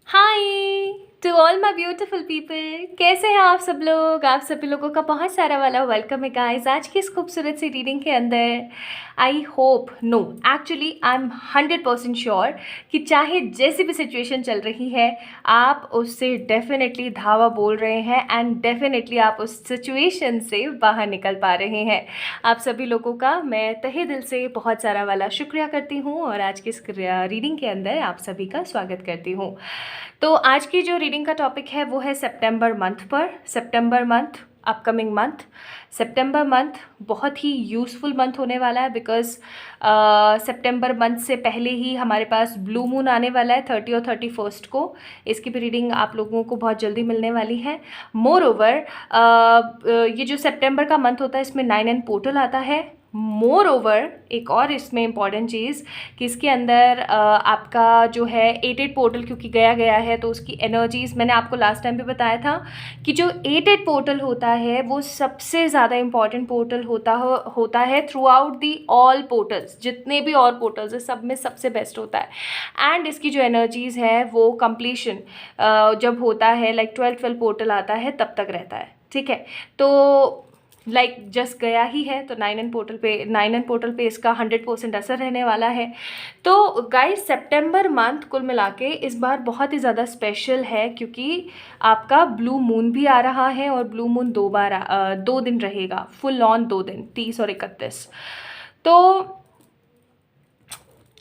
Hi to all my beautiful people. कैसे हैं आप सब लोग? आप सभी लोगों का बहुत सारा वाला वेलकम है गाइस आज की इस खूबसूरत सी रीडिंग के अंदर। I hope no actually I am 100% sure कि चाहे जैसी भी सिचुएशन चल रही है आप उससे डेफिनेटली धावा बोल रहे हैं एंड डेफिनेटली आप उस सिचुएशन से बाहर निकल पा रहे हैं। आप सभी लोगों का मैं तहे दिल से बहुत सारा वाला शुक्रिया करती हूँ और आज की इस रीडिंग के अंदर आप सभी का स्वागत करती हूँ। तो आज की जो रीडिंग का टॉपिक है वो है सितंबर मंथ पर। सितंबर मंथ अपकमिंग मंथ। सितंबर मंथ बहुत ही यूज़फुल मंथ होने वाला है बिकॉज सितंबर मंथ से पहले ही हमारे पास ब्लू मून आने वाला है 30 और 31 को। इसकी भी रीडिंग आप लोगों को बहुत जल्दी मिलने वाली है। मोर ओवर ये जो सितंबर का मंथ होता है इसमें 9 पोर्टल आता है। मोर ओवर एक और इसमें इम्पॉर्टेंट चीज़ कि इसके अंदर आपका जो है 88 पोर्टल क्योंकि गया है तो उसकी एनर्जीज़ मैंने आपको लास्ट टाइम भी बताया था कि जो 88 पोर्टल होता है वो सबसे ज़्यादा इम्पॉर्टेंट पोर्टल होता है through out the all portals. जितने भी और पोर्टल्स है सब में सबसे बेस्ट होता है एंड इसकी जो एनर्जीज़ है वो कंप्लीशन जब होता है लाइक 12 पोर्टल आता है तब तक रहता है। ठीक है, तो लाइक जस्ट गया ही है तो 9 पोर्टल पे इसका 100% असर रहने वाला है। तो गाइस सितंबर मंथ कुल मिला के इस बार बहुत ही ज़्यादा स्पेशल है क्योंकि आपका ब्लू मून भी आ रहा है और ब्लू मून 2 दिन रहेगा, फुल ऑन 2 दिन 30 और 31। तो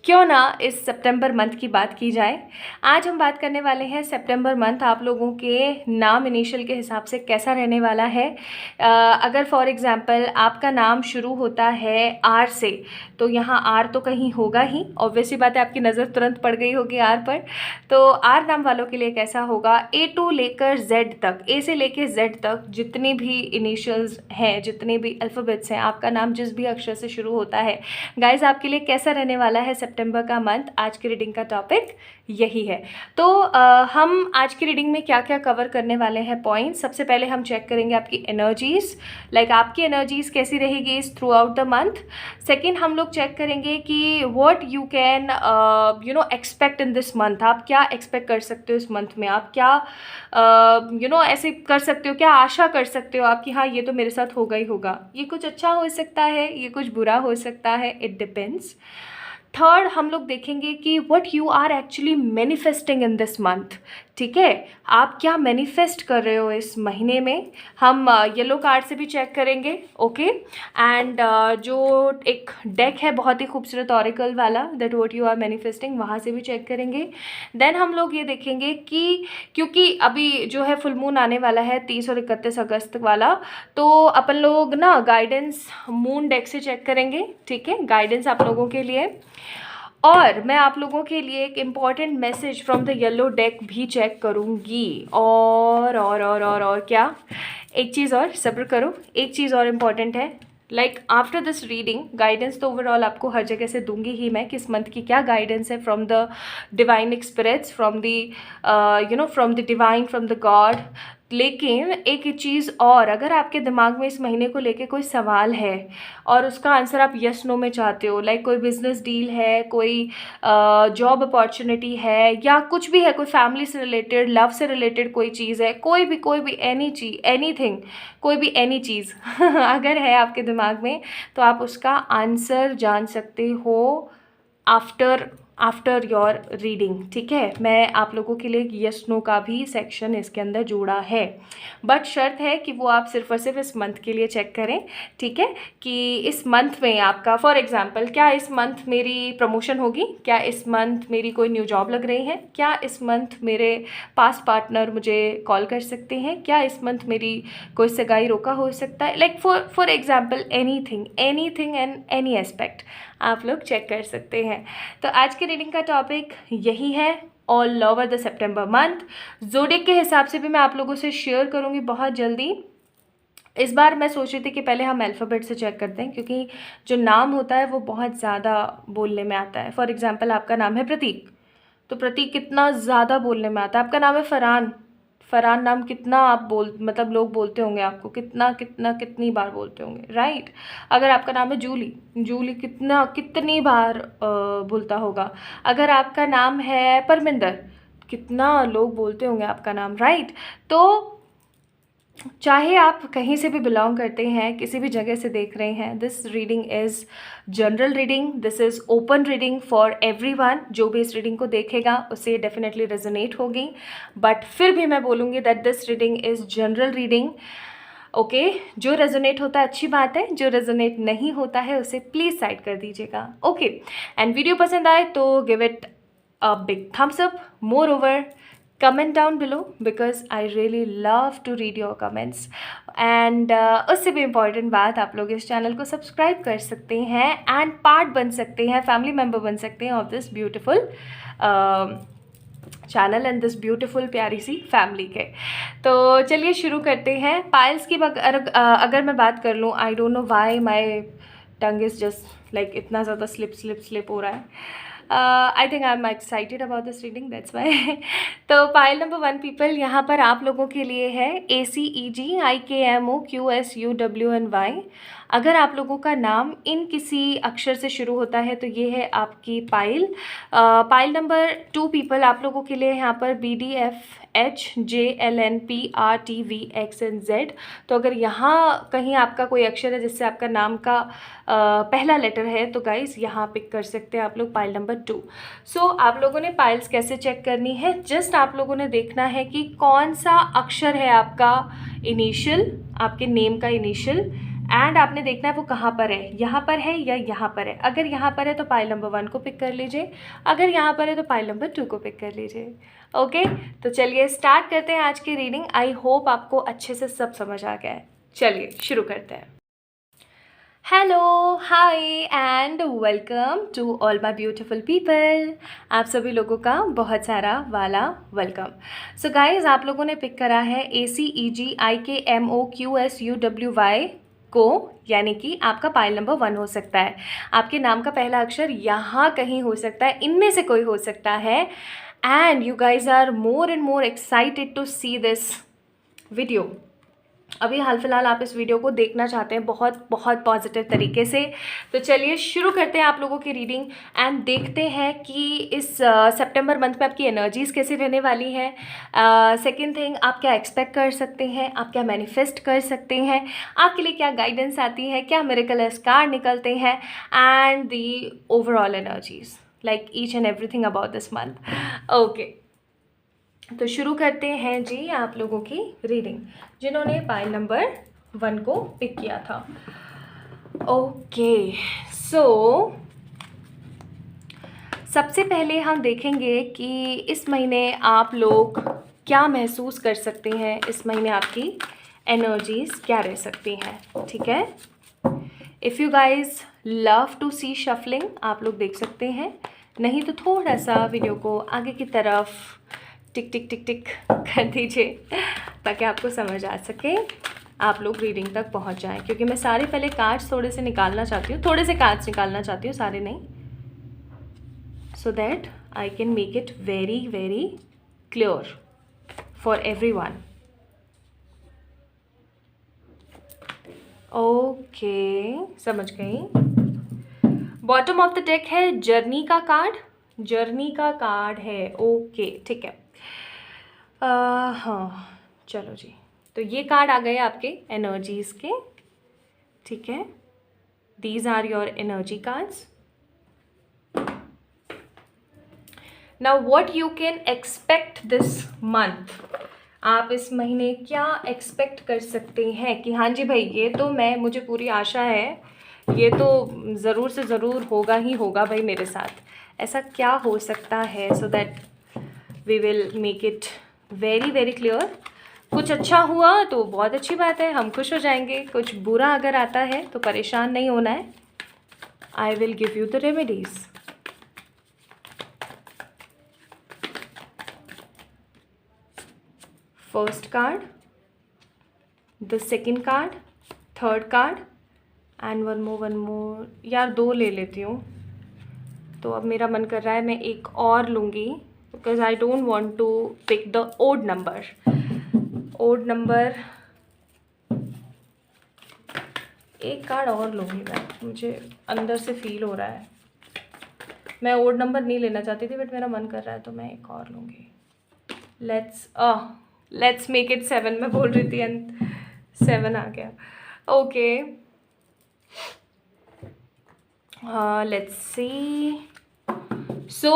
क्यों ना इस सितंबर मंथ की बात की जाए। आज हम बात करने वाले हैं सितंबर मंथ आप लोगों के नाम इनिशियल के हिसाब से कैसा रहने वाला है। अगर फॉर एग्जांपल आपका नाम शुरू होता है आर से तो यहाँ आर तो कहीं होगा ही, ऑब्वियसली बात है, आपकी नज़र तुरंत पड़ गई होगी आर पर। तो आर नाम वालों के लिए कैसा होगा, ए टू लेकर जेड तक, ए से लेकर जेड तक जितनी भी इनिशियल्स हैं, जितने भी अल्फ़ाबेट्स हैं, आपका नाम जिस भी अक्षर से शुरू होता है गाइज आपके लिए कैसा रहने वाला है सितंबर का मंथ। आज की रीडिंग का टॉपिक यही है। तो हम आज की रीडिंग में क्या क्या कवर करने वाले हैं पॉइंट्स। सबसे पहले हम चेक करेंगे आपकी एनर्जीज़, लाइक आपकी एनर्जीज़ कैसी रहेगी इस through out the month. Second हम लोग चेक करेंगे कि what you can expect in this month. आप क्या एक्सपेक्ट कर सकते हो इस मंथ में, आप क्या ऐसे कर सकते हो, क्या आशा कर सकते हो आप कि हाँ ये तो मेरे साथ होगा ही होगा। ये कुछ अच्छा हो सकता है, ये कुछ बुरा हो सकता है, इट डिपेंड्स। थर्ड हम लोग देखेंगे कि what you are actually manifesting in this month. ठीक है, आप क्या मैनिफेस्ट कर रहे हो इस महीने में। हम येलो कार्ड से भी चेक करेंगे, ओके। एंड जो एक डेक है बहुत ही खूबसूरत ऑरेकल वाला, that what you are manifesting, वहाँ से भी चेक करेंगे। देन हम लोग ये देखेंगे कि क्योंकि अभी जो है फुल मून आने वाला है 30 और 31 अगस्त वाला, तो अपन लोग ना गाइडेंस मून डेक से चेक करेंगे। ठीक है, गाइडेंस आप लोगों के लिए। और मैं आप लोगों के लिए एक important message from the yellow deck भी चेक करूँगी। और क्या, एक चीज़ और, सब्र करो, एक चीज़ और इम्पॉर्टेंट है। Like after this reading guidance तो ओवरऑल आपको हर जगह से दूंगी ही मैं, किस मंथ की क्या गाइडेंस है from the divine spirits, from the from the divine, from the God. लेकिन एक चीज़ और, अगर आपके दिमाग में इस महीने को लेके कोई सवाल है और उसका आंसर आप यस नो में चाहते हो, लाइक कोई बिजनेस डील है, कोई जॉब अपॉर्चुनिटी है, या कुछ भी है, कोई फैमिली से रिलेटेड, लव से रिलेटेड कोई चीज़ है, कोई भी एनी चीज, एनीथिंग, कोई भी एनी चीज़ अगर है आपके दिमाग में तो आप उसका आंसर जान सकते हो आफ्टर योर रीडिंग। ठीक है, मैं आप लोगों के लिए यस नो का भी सेक्शन इसके अंदर जोड़ा है, बट शर्त है कि वो आप सिर्फ और सिर्फ इस मंथ के लिए चेक करें। ठीक है, कि इस मंथ में आपका फॉर एग्जांपल क्या इस मंथ मेरी प्रमोशन होगी, क्या इस मंथ मेरी कोई न्यू जॉब लग रही है, क्या इस मंथ मेरे पास पार्टनर मुझे कॉल कर सकते हैं, क्या इस मंथ मेरी कोई सगाई रोका हो सकता है, like for example anything and any aspect आप लोग चेक कर सकते हैं। तो आज की रीडिंग का टॉपिक यही है, ऑल ओवर द सितंबर मंथ। ज़ोडिएक के हिसाब से भी मैं आप लोगों से शेयर करूंगी बहुत जल्दी। इस बार मैं सोच रही थी कि पहले हम अल्फ़ाबेट से चेक करते हैं क्योंकि जो नाम होता है वो बहुत ज़्यादा बोलने में आता है। फॉर एग्जांपल आपका नाम है प्रतीक, तो प्रतीक कितना ज़्यादा बोलने में आता है। आपका नाम है फरहान, फरहान नाम कितना आप मतलब लोग बोलते होंगे आपको, कितनी बार बोलते होंगे, राइट। अगर आपका नाम है जूली, जूली कितनी बार बोलता होगा। अगर आपका नाम है परमिंदर कितना लोग बोलते होंगे आपका नाम, राइट। तो चाहे आप कहीं से भी बिलोंग करते हैं, किसी भी जगह से देख रहे हैं, this reading is general reading, this is open reading for everyone. जो भी इस रीडिंग को देखेगा उसे डेफिनेटली रेजोनेट होगी, बट फिर भी मैं बोलूँगी that this reading is general reading. Okay, जो रेजोनेट होता है अच्छी बात है, जो रेजोनेट नहीं होता है उसे प्लीज़ साइड कर दीजिएगा। ओके, एंड वीडियो पसंद आए तो give it a big thumbs up. Moreover, comment down below because I really love to read your comments. And उससे भी इम्पॉर्टेंट बात, आप लोग इस चैनल को सब्सक्राइब कर सकते हैं एंड पार्ट बन सकते हैं, फैमिली मेम्बर बन सकते हैं of this beautiful channel and this beautiful प्यारी सी फैमिली के। तो चलिए शुरू करते हैं। पायल्स की अगर मैं बात कर लूँ, I don't know why my tongue is just like इतना ज़्यादा स्लिप हो रहा है। I think I am excited about this reading, that's why. तो पाइल नंबर 1 पीपल, यहाँ पर आप लोगों के लिए है ACEGIKMOQSUWNY। अगर आप लोगों का नाम इन किसी अक्षर से शुरू होता है तो ये है आपकी पाइल। पाइल नंबर 2 पीपल, आप लोगों के लिए यहाँ पर BDFHJLNPRTVXNZ। तो अगर यहाँ कहीं आपका कोई अक्षर है जिससे आपका नाम का पहला लेटर है तो गाइस यहाँ पिक कर सकते हैं आप लोग पाइल नंबर 2। सो आप लोगों ने पाइल्स कैसे चेक करनी है, जस्ट आप लोगों ने देखना है कि कौन सा अक्षर है आपका इनिशियल, आपके नेम का इनिशियल, एंड आपने देखना है वो कहाँ पर है, यहाँ पर है या यहाँ पर है। अगर यहाँ पर है तो पाइल नंबर 1 को पिक कर लीजिए, अगर यहाँ पर है तो पाइल नंबर 2 को पिक कर लीजिए। ओके, तो चलिए स्टार्ट करते हैं आज की रीडिंग। आई होप आपको अच्छे से सब समझ आ गया है। चलिए शुरू करते हैं। Hello, hi and welcome to all my beautiful people. आप सभी लोगों का बहुत सारा वाला वेलकम। सो गाइज, आप लोगों ने पिक करा है ACEGIKMOQSUWY को, यानी कि आपका पाइल नंबर 1 हो सकता है। आपके नाम का पहला अक्षर यहाँ कहीं हो सकता है, इनमें से कोई हो सकता है। And you guys are more and more excited to see this video. अभी हाल फिलहाल आप इस वीडियो को देखना चाहते हैं बहुत बहुत पॉजिटिव तरीके से। तो चलिए शुरू करते हैं आप लोगों की रीडिंग एंड देखते हैं कि इस सितंबर मंथ में आपकी एनर्जीज़ कैसी रहने वाली हैं। सेकंड थिंग, आप क्या एक्सपेक्ट कर सकते हैं, आप क्या मैनिफेस्ट कर सकते हैं, आपके लिए क्या गाइडेंस आती है, क्या मिरेकलस कार्ड निकलते हैं, and the overall energies like each and everything about this month. Okay, तो शुरू करते हैं जी आप लोगों की रीडिंग जिन्होंने पाइल नंबर 1 को पिक किया था। ओके, सो सबसे पहले हम देखेंगे कि इस महीने आप लोग क्या महसूस कर सकते हैं, इस महीने आपकी एनर्जीज़ क्या रह सकती हैं। ठीक है, if you guys love to see shuffling आप लोग देख सकते हैं, नहीं तो थोड़ा सा वीडियो को आगे की तरफ टिक टिक टिक टिक कर दीजिए ताकि आपको समझ आ सके, आप लोग रीडिंग तक पहुंच जाएं। क्योंकि मैं सारे पहले कार्ड्स थोड़े से निकालना चाहती हूँ, थोड़े से कार्ड्स निकालना चाहती हूँ, सारे नहीं, so that I can make it very very clear for everyone. Okay, समझ गई। बॉटम ऑफ द डेक है जर्नी का कार्ड, जर्नी का कार्ड है। ओके, ठीक है। हाँ चलो जी, तो ये कार्ड आ गए आपके एनर्जीज़ के। ठीक है, these are your energy cards. Now what you can expect this month, आप इस महीने क्या एक्सपेक्ट कर सकते हैं कि हाँ जी भाई ये तो मुझे पूरी आशा है, ये तो ज़रूर से ज़रूर होगा ही होगा भाई मेरे साथ। ऐसा क्या हो सकता है, so that we will make it very very clear. कुछ अच्छा हुआ तो बहुत अच्छी बात है, हम खुश हो जाएंगे। कुछ बुरा अगर आता है तो परेशान नहीं होना है। I will give you the remedies. First card, the second card, third card and one more. यार 2 ले लेती हूँ, तो अब मेरा मन कर रहा है मैं एक और लूँगी because I don't want to pick the odd number. Odd number एक कार्ड और लूँगी मैं, मुझे अंदर से फील हो रहा है। मैं ओड नंबर नहीं लेना चाहती थी बट मेरा मन कर रहा है तो मैं एक और लूँगी। लेट्स मेक इट 7, मैं बोल रही थी एंड 7 आ गया। ओके, लेट्स सी। सो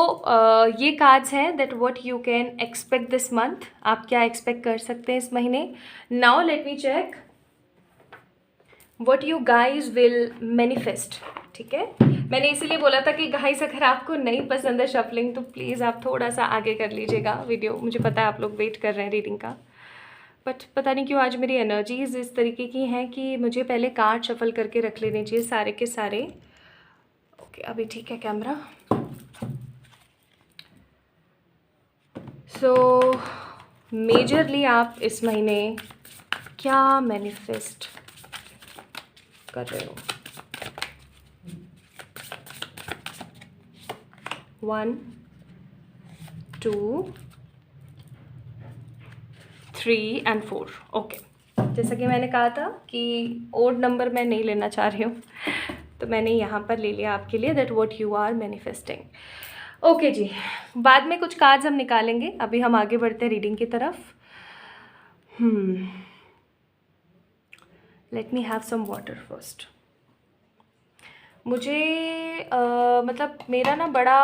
ये कार्ड्स हैं that what you can expect this month, आप क्या एक्सपेक्ट कर सकते हैं इस महीने। Now let me check what you guys will manifest. ठीक है, मैंने इसीलिए बोला था कि गाइस अगर आपको नहीं पसंद है शफलिंग तो प्लीज़ आप थोड़ा सा आगे कर लीजिएगा वीडियो, मुझे पता है आप लोग वेट कर रहे हैं रीडिंग का, बट पता नहीं क्यों आज मेरी एनर्जीज इस तरीके की हैं कि मुझे पहले कार्ड शफल करके रख लेने चाहिए सारे के सारे। ओके, अभी ठीक है कैमरा। सो मेजरली आप इस महीने क्या मैनिफेस्ट कर रहे हो। 1 2 3 and 4। ओके, जैसा कि मैंने कहा था कि ओड नंबर मैं नहीं लेना चाह रही हूँ तो मैंने यहाँ पर ले लिया आपके लिए that what you are manifesting. Okay जी, बाद में कुछ कार्ड्स हम निकालेंगे, अभी हम आगे बढ़ते हैं रीडिंग की तरफ। Let me have some water first. मुझे मतलब मेरा ना बड़ा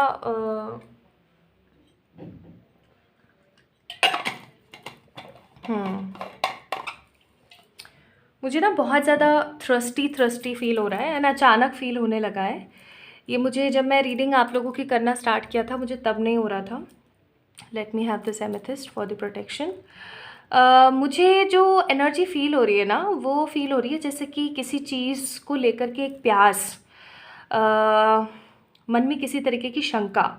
मुझे ना बहुत ज़्यादा थ्रस्टी फील हो रहा है एंड अचानक फील होने लगा है। ये मुझे जब मैं रीडिंग आप लोगों की करना स्टार्ट किया था मुझे तब नहीं हो रहा था। Late me have this amethyst for the protection. मुझे जो एनर्जी फील हो रही है ना वो फील हो रही है जैसे कि किसी चीज़ को लेकर के एक प्यास, मन में किसी तरीके की शंका।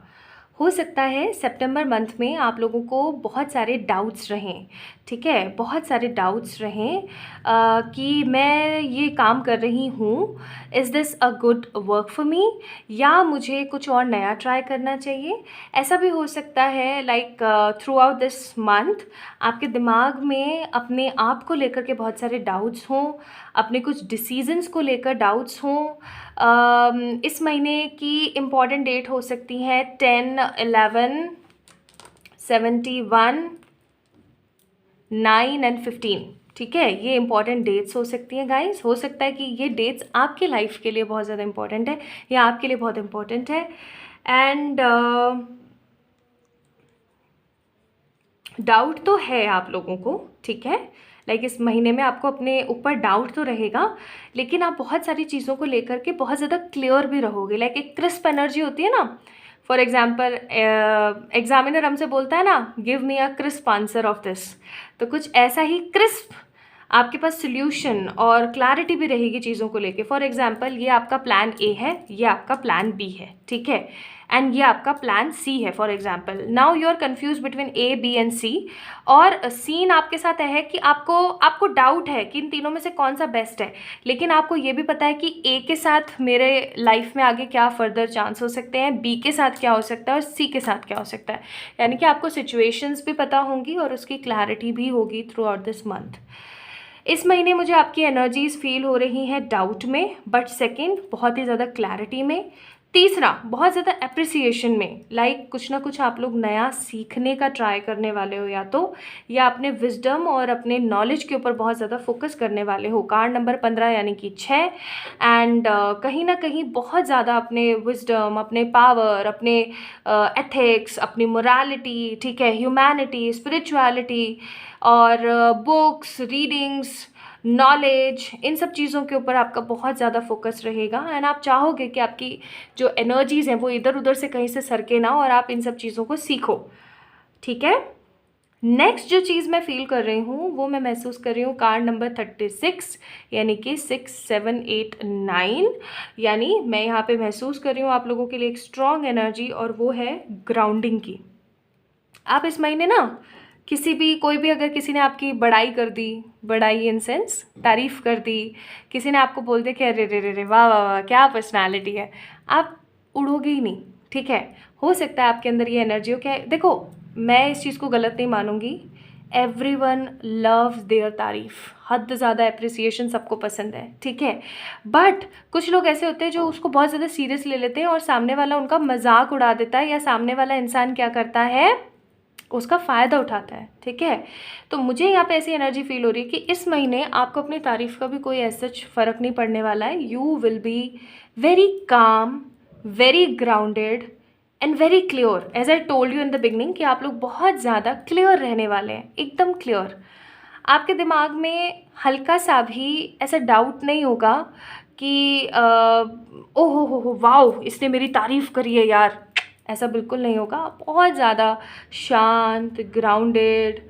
हो सकता है सितंबर मंथ में आप लोगों को बहुत सारे डाउट्स रहें, ठीक है, बहुत सारे डाउट्स रहें कि मैं ये काम कर रही हूँ, is this a good work for me, या मुझे कुछ और नया ट्राई करना चाहिए। ऐसा भी हो सकता है like through out this month आपके दिमाग में अपने आप को लेकर के बहुत सारे डाउट्स हों, अपने कुछ डिसीजंस को लेकर डाउट्स हों। इस महीने की इम्पॉर्टेंट डेट हो सकती है 10, 11, 71, 9 एंड 15। ठीक है, ये इंपॉर्टेंट डेट्स हो सकती हैं गाइस। हो सकता है कि ये डेट्स आपके लाइफ के लिए बहुत ज़्यादा इंपॉर्टेंट है या आपके लिए बहुत इंपॉर्टेंट है। एंड डाउट तो है आप लोगों को, ठीक है, लाइक इस महीने में आपको अपने ऊपर डाउट तो रहेगा, लेकिन आप बहुत सारी चीज़ों को लेकर के बहुत ज़्यादा क्लियर भी रहोगे। लाइक एक क्रिस्प एनर्जी होती है ना, फॉर एग्जाम्पल एग्जामिनर हमसे बोलता है ना give me a crisp answer of this, तो कुछ ऐसा ही क्रिस्प आपके पास सोल्यूशन और क्लैरिटी भी रहेगी चीज़ों को लेके। फॉर एग्जाम्पल ये आपका प्लान ए है, ये आपका प्लान बी है, ठीक है, एंड ये आपका प्लान सी है। For example now you are confuse between A B and C, और सीन आपके साथ है कि आपको डाउट है कि इन तीनों में से कौन सा बेस्ट है, लेकिन आपको ये भी पता है कि ए के साथ मेरे लाइफ में आगे क्या फर्दर चांस हो सकते हैं, बी के साथ क्या हो सकता है और सी के साथ क्या हो सकता है। यानी कि आपको सिचुएशंस भी पता होंगी और उसकी क्लैरिटी भी होगी थ्रू आउट दिस मंथ। इस महीने मुझे आपकी एनर्जीज फील हो रही हैं डाउट में, बट सेकंड बहुत ही ज़्यादा क्लैरिटी में, तीसरा बहुत ज़्यादा अप्रिसिएशन में, लाइक कुछ ना कुछ आप लोग नया सीखने का ट्राई करने वाले हो, या अपने विजडम और अपने नॉलेज के ऊपर बहुत ज़्यादा फोकस करने वाले हो। कार्ड नंबर 15 यानी कि 6, एंड कहीं ना कहीं बहुत ज़्यादा अपने विजडम, अपने पावर, अपने एथिक्स, अपनी मोरालिटी, ठीक है, ह्यूमैनिटी, स्पिरिचुअलिटी और बुक्स, रीडिंग्स, नॉलेज, इन सब चीज़ों के ऊपर आपका बहुत ज़्यादा फोकस रहेगा। एंड आप चाहोगे कि आपकी जो एनर्जीज़ हैं वो इधर उधर से कहीं से सरके ना और आप इन सब चीज़ों को सीखो, ठीक है। नेक्स्ट जो चीज़ मैं फील कर रही हूँ वो मैं महसूस कर रही हूँ कार्ड नंबर 36 यानी कि 6, 7, 8, 9, यानी मैं यहाँ पे महसूस कर रही हूँ आप लोगों के लिए एक स्ट्रॉन्ग एनर्जी, और वो है ग्राउंडिंग की। आप इस महीने ना कोई भी अगर किसी ने आपकी बड़ाई कर दी, बड़ाई इन सेंस तारीफ़ कर दी, किसी ने आपको बोल दिया कि अरे रे रे रे वाह वाह वाह क्या पर्सनालिटी है, आप उड़ोगे ही नहीं, ठीक है। हो सकता है आपके अंदर ये एनर्जी हो। क्या देखो, मैं इस चीज़ को गलत नहीं मानूंगी, एवरीवन लव्स देयर तारीफ़, हद ज़्यादा अप्रिसिएशन सबको पसंद है, ठीक है, बट कुछ लोग ऐसे होते हैं जो उसको बहुत ज़्यादा सीरियस ले लेते हैं और सामने वाला उनका मजाक उड़ा देता है, या सामने वाला इंसान क्या करता है उसका फ़ायदा उठाता है, ठीक है। तो मुझे यहाँ पे ऐसी एनर्जी फील हो रही है कि इस महीने आपको अपनी तारीफ़ का भी कोई ऐसा फ़र्क नहीं पड़ने वाला है। You will be very calm, very grounded and very clear. As I told you in the beginning कि आप लोग बहुत ज़्यादा क्लियर रहने वाले हैं, एकदम क्लियर। आपके दिमाग में हल्का सा भी ऐसा डाउट नहीं होगा कि ओहो हो वाओ, इसने मेरी तारीफ़ करी है यार, ऐसा बिल्कुल नहीं होगा। बहुत ज़्यादा शांत, ग्राउंडेड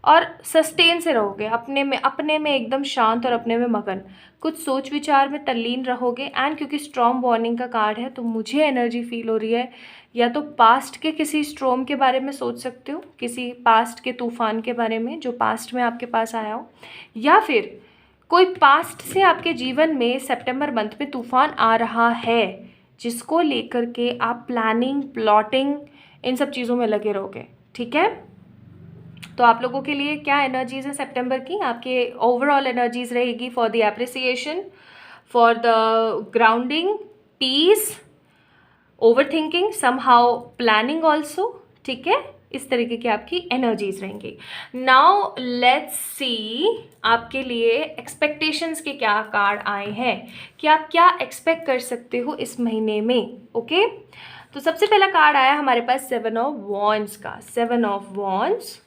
और सस्टेन से रहोगे, अपने में एकदम शांत और अपने में मगन, कुछ सोच विचार में तल्लीन रहोगे। एंड क्योंकि स्ट्रॉम वार्निंग का कार्ड है तो मुझे एनर्जी फील हो रही है या तो पास्ट के किसी स्ट्रॉम के बारे में सोच सकते हो, किसी पास्ट के तूफान के बारे में जो पास्ट में आपके पास आया हो, या फिर कोई पास्ट से आपके जीवन में सितंबर मंथ में तूफान आ रहा है जिसको लेकर के आप प्लानिंग, प्लॉटिंग, इन सब चीज़ों में लगे रहोगे, ठीक है। तो आप लोगों के लिए क्या एनर्जीज़ है सितंबर की? आपके ओवरऑल एनर्जीज़ रहेगी for the appreciation, for the grounding, peace, overthinking, somehow planning also, ठीक है। इस तरीके की आपकी एनर्जीज रहेंगी। नाउ लेट्स सी आपके लिए एक्सपेक्टेशंस के क्या कार्ड आए हैं कि आप क्या एक्सपेक्ट कर सकते हो इस महीने में, ओके। तो सबसे पहला कार्ड आया हमारे पास 7 ऑफ वॉन्ड्स का, 7 ऑफ वॉन्ड्स।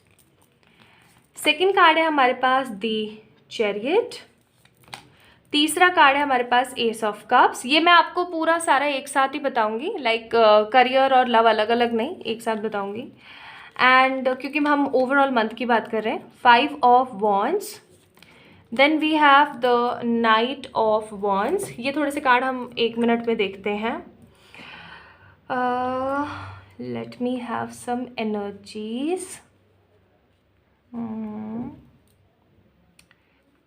सेकंड कार्ड है हमारे पास दी चैरियट। तीसरा कार्ड है हमारे पास एस ऑफ कप्स। ये मैं आपको पूरा सारा एक साथ ही बताऊंगी, लाइक करियर और लव अलग अलग नहीं, एक साथ बताऊंगी। एंड क्योंकि हम ओवरऑल मंथ की बात कर रहे हैं, 5 of wands, then we have the knight of wands. ये थोड़े से कार्ड हम 1 मिनट में देखते हैं। Let me have some energies.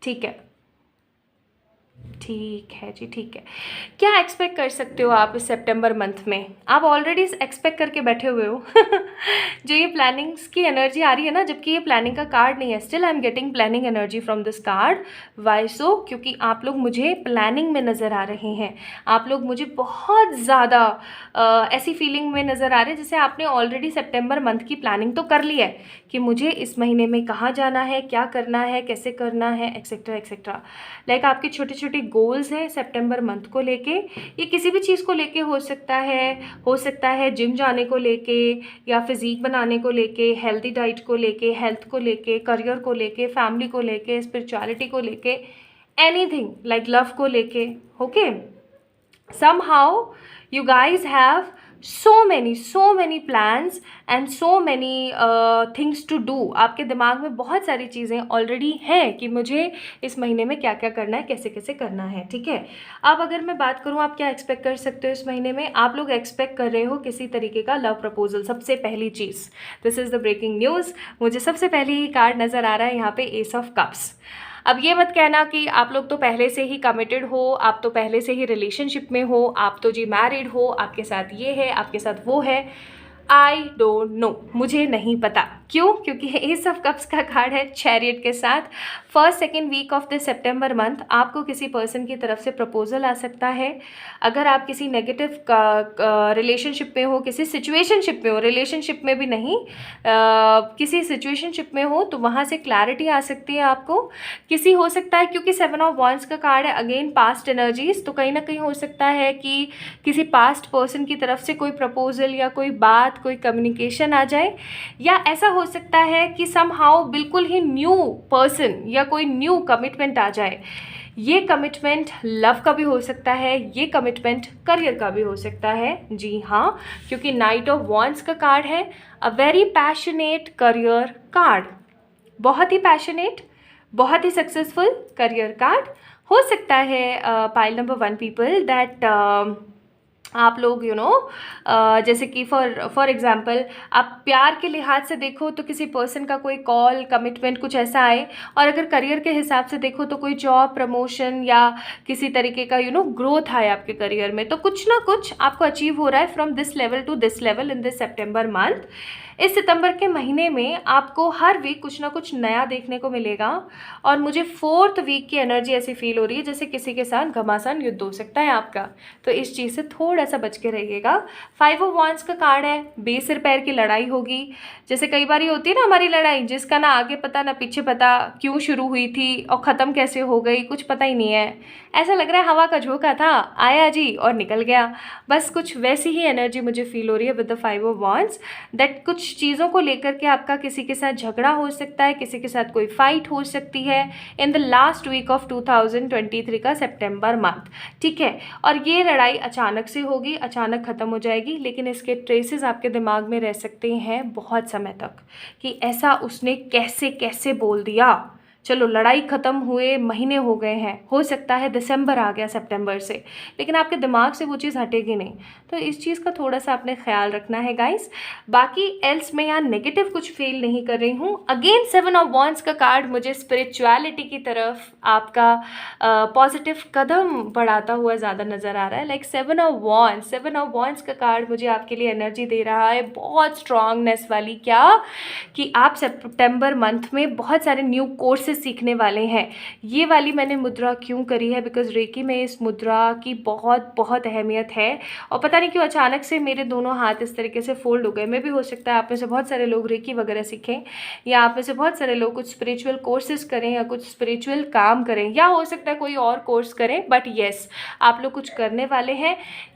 ठीक है, ठीक है जी, ठीक है। क्या एक्सपेक्ट कर सकते हो आप इस सितंबर मंथ में? आप ऑलरेडी एक्सपेक्ट करके बैठे हुए हो जो ये प्लानिंग्स की एनर्जी आ रही है ना, जबकि ये प्लानिंग का कार्ड नहीं है, still I am getting planning energy from this card. Why so? क्योंकि आप लोग मुझे प्लानिंग में नज़र आ रहे हैं, आप लोग मुझे बहुत ज़्यादा ऐसी फीलिंग में नज़र आ रहे हैं जैसे आपने ऑलरेडी सितंबर मंथ की प्लानिंग तो कर ली है कि मुझे इस महीने में कहाँ जाना है, क्या करना है, कैसे करना है, एक्सेट्रा एक्सेट्रा। लाइक आपके छोटे छोटे गोल्स हैं सितंबर मंथ को लेके। ये किसी भी चीज़ को लेके हो सकता है जिम जाने को लेके, या फिजिक बनाने को लेके, हेल्दी डाइट को लेके, हेल्थ को लेके, करियर को लेके, फैमिली को लेके, स्पिरिचुअलिटी को लेके, एनीथिंग लाइक लव को लेके, okay. somehow you guys have so many plans and so many things to do। आपके दिमाग में बहुत सारी चीज़ें ऑलरेडी हैं कि मुझे इस महीने में क्या क्या करना है, कैसे कैसे करना है, ठीक है। अब अगर मैं बात करूँ आप क्या एक्सपेक्ट कर सकते हो इस महीने में, आप लोग एक्सपेक्ट कर रहे हो किसी तरीके का लव प्रपोजल। सबसे पहली चीज़, this is the breaking news, मुझे सबसे पहले ही कार्ड नज़र आ रहा है यहाँ पे एस ऑफ कप्स। अब ये मत कहना कि आप लोग तो पहले से ही कमिटेड हो, आप तो पहले से ही रिलेशनशिप में हो, आप तो जी मैरिड हो, आपके साथ ये है, आपके साथ वो है। आई डोंट नो, मुझे नहीं पता। क्यों? क्योंकि एस ऑफ कप्स का कार्ड है चैरियट के साथ। First second week of the सितंबर मंथ आपको किसी पर्सन की तरफ से प्रपोजल आ सकता है। अगर आप किसी नेगेटिव रिलेशनशिप में हो, किसी सिचुएशनशिप में हो, रिलेशनशिप में भी नहीं, किसी सिचुएशनशिप में हो, तो वहाँ से क्लैरिटी आ सकती है आपको। किसी हो सकता है, क्योंकि 7 ऑफ वॉन्ड्स का कार्ड है, अगेन पास्ट एनर्जीज, तो कहीं ना कहीं हो सकता है कि किसी पास्ट पर्सन की तरफ से कोई प्रपोजल या कोई बात, कोई कम्युनिकेशन आ जाए, या ऐसा हो सकता है कि समहाउ बिल्कुल ही न्यू पर्सन या कोई न्यू कमिटमेंट आ जाए। ये कमिटमेंट लव का भी हो सकता है, ये कमिटमेंट करियर का भी हो सकता है। जी हाँ, क्योंकि नाइट ऑफ वॉन्ड्स का कार्ड है, a very passionate career card, बहुत ही पैशनेट, बहुत ही सक्सेसफुल करियर कार्ड हो सकता है। पाइल नंबर 1 पीपल दैट आप लोग जैसे कि फॉर एग्जांपल आप प्यार के लिहाज से देखो तो किसी पर्सन का कोई कॉल, कमिटमेंट कुछ ऐसा आए, और अगर करियर के हिसाब से देखो तो कोई जॉब, प्रमोशन या किसी तरीके का ग्रोथ आए आपके करियर में। तो कुछ ना कुछ आपको अचीव हो रहा है from this level to this level in this सितंबर मंथ। इस सितंबर के महीने में आपको हर वीक कुछ ना कुछ नया देखने को मिलेगा और मुझे 4th वीक की एनर्जी ऐसी फील हो रही है जैसे किसी के साथ घमासान युद्ध हो सकता है आपका, तो इस चीज़ से थोड़ा सा बच के रहिएगा। 5 ऑफ वांड्स का कार्ड है, बेसिर पैर की लड़ाई होगी। जैसे कई बार ये होती है ना हमारी लड़ाई, जिसका ना आगे पता ना पीछे पता, क्यों शुरू हुई थी और ख़त्म कैसे हो गई कुछ पता ही नहीं है। ऐसा लग रहा है हवा का झोंका था, आया जी और निकल गया। बस कुछ वैसी ही एनर्जी मुझे फील हो रही है with the 5 of wands, that कुछ चीज़ों को लेकर के आपका किसी के साथ झगड़ा हो सकता है, किसी के साथ कोई फाइट हो सकती है in the last week of 2023 का सितंबर मंथ, ठीक है। और ये लड़ाई अचानक से होगी, अचानक ख़त्म हो जाएगी, लेकिन इसके ट्रेसेस आपके दिमाग में रह सकते हैं बहुत समय तक कि ऐसा उसने कैसे कैसे बोल दिया। चलो लड़ाई ख़त्म हुए महीने हो गए हैं, हो सकता है दिसंबर आ गया सितंबर से, लेकिन आपके दिमाग से वो चीज़ हटेगी नहीं, तो इस चीज़ का थोड़ा सा आपने ख्याल रखना है गाइस। बाकी एल्स मैं यहाँ नेगेटिव कुछ फील नहीं कर रही हूँ। अगेन 7 ऑफ वांड्स का कार्ड मुझे स्पिरिचुअलिटी की तरफ आपका पॉजिटिव कदम बढ़ाता हुआ ज़्यादा नज़र आ रहा है। लाइक 7 ऑफ वांड्स का कार्ड मुझे आपके लिए एनर्जी दे रहा है बहुत स्ट्रांगनेस वाली, क्या कि आप सितंबर मंथ में बहुत सारे न्यू कोर्सेज सीखने वाले हैं। ये वाली मैंने मुद्रा क्यों करी है, बिकॉज रेकी में इस मुद्रा की बहुत बहुत अहमियत है और पता नहीं क्यों अचानक से मेरे दोनों हाथ इस तरीके से फोल्ड हो गए। मे भी हो सकता है आप में से बहुत सारे लोग रेकी वगैरह सीखें, या आप में से बहुत सारे लोग कुछ स्पिरिचुअल कोर्सेज करें या कुछ स्पिरिचुअल काम करें, या हो सकता है कोई और कोर्स करें, बट येस आप लोग कुछ करने वाले हैं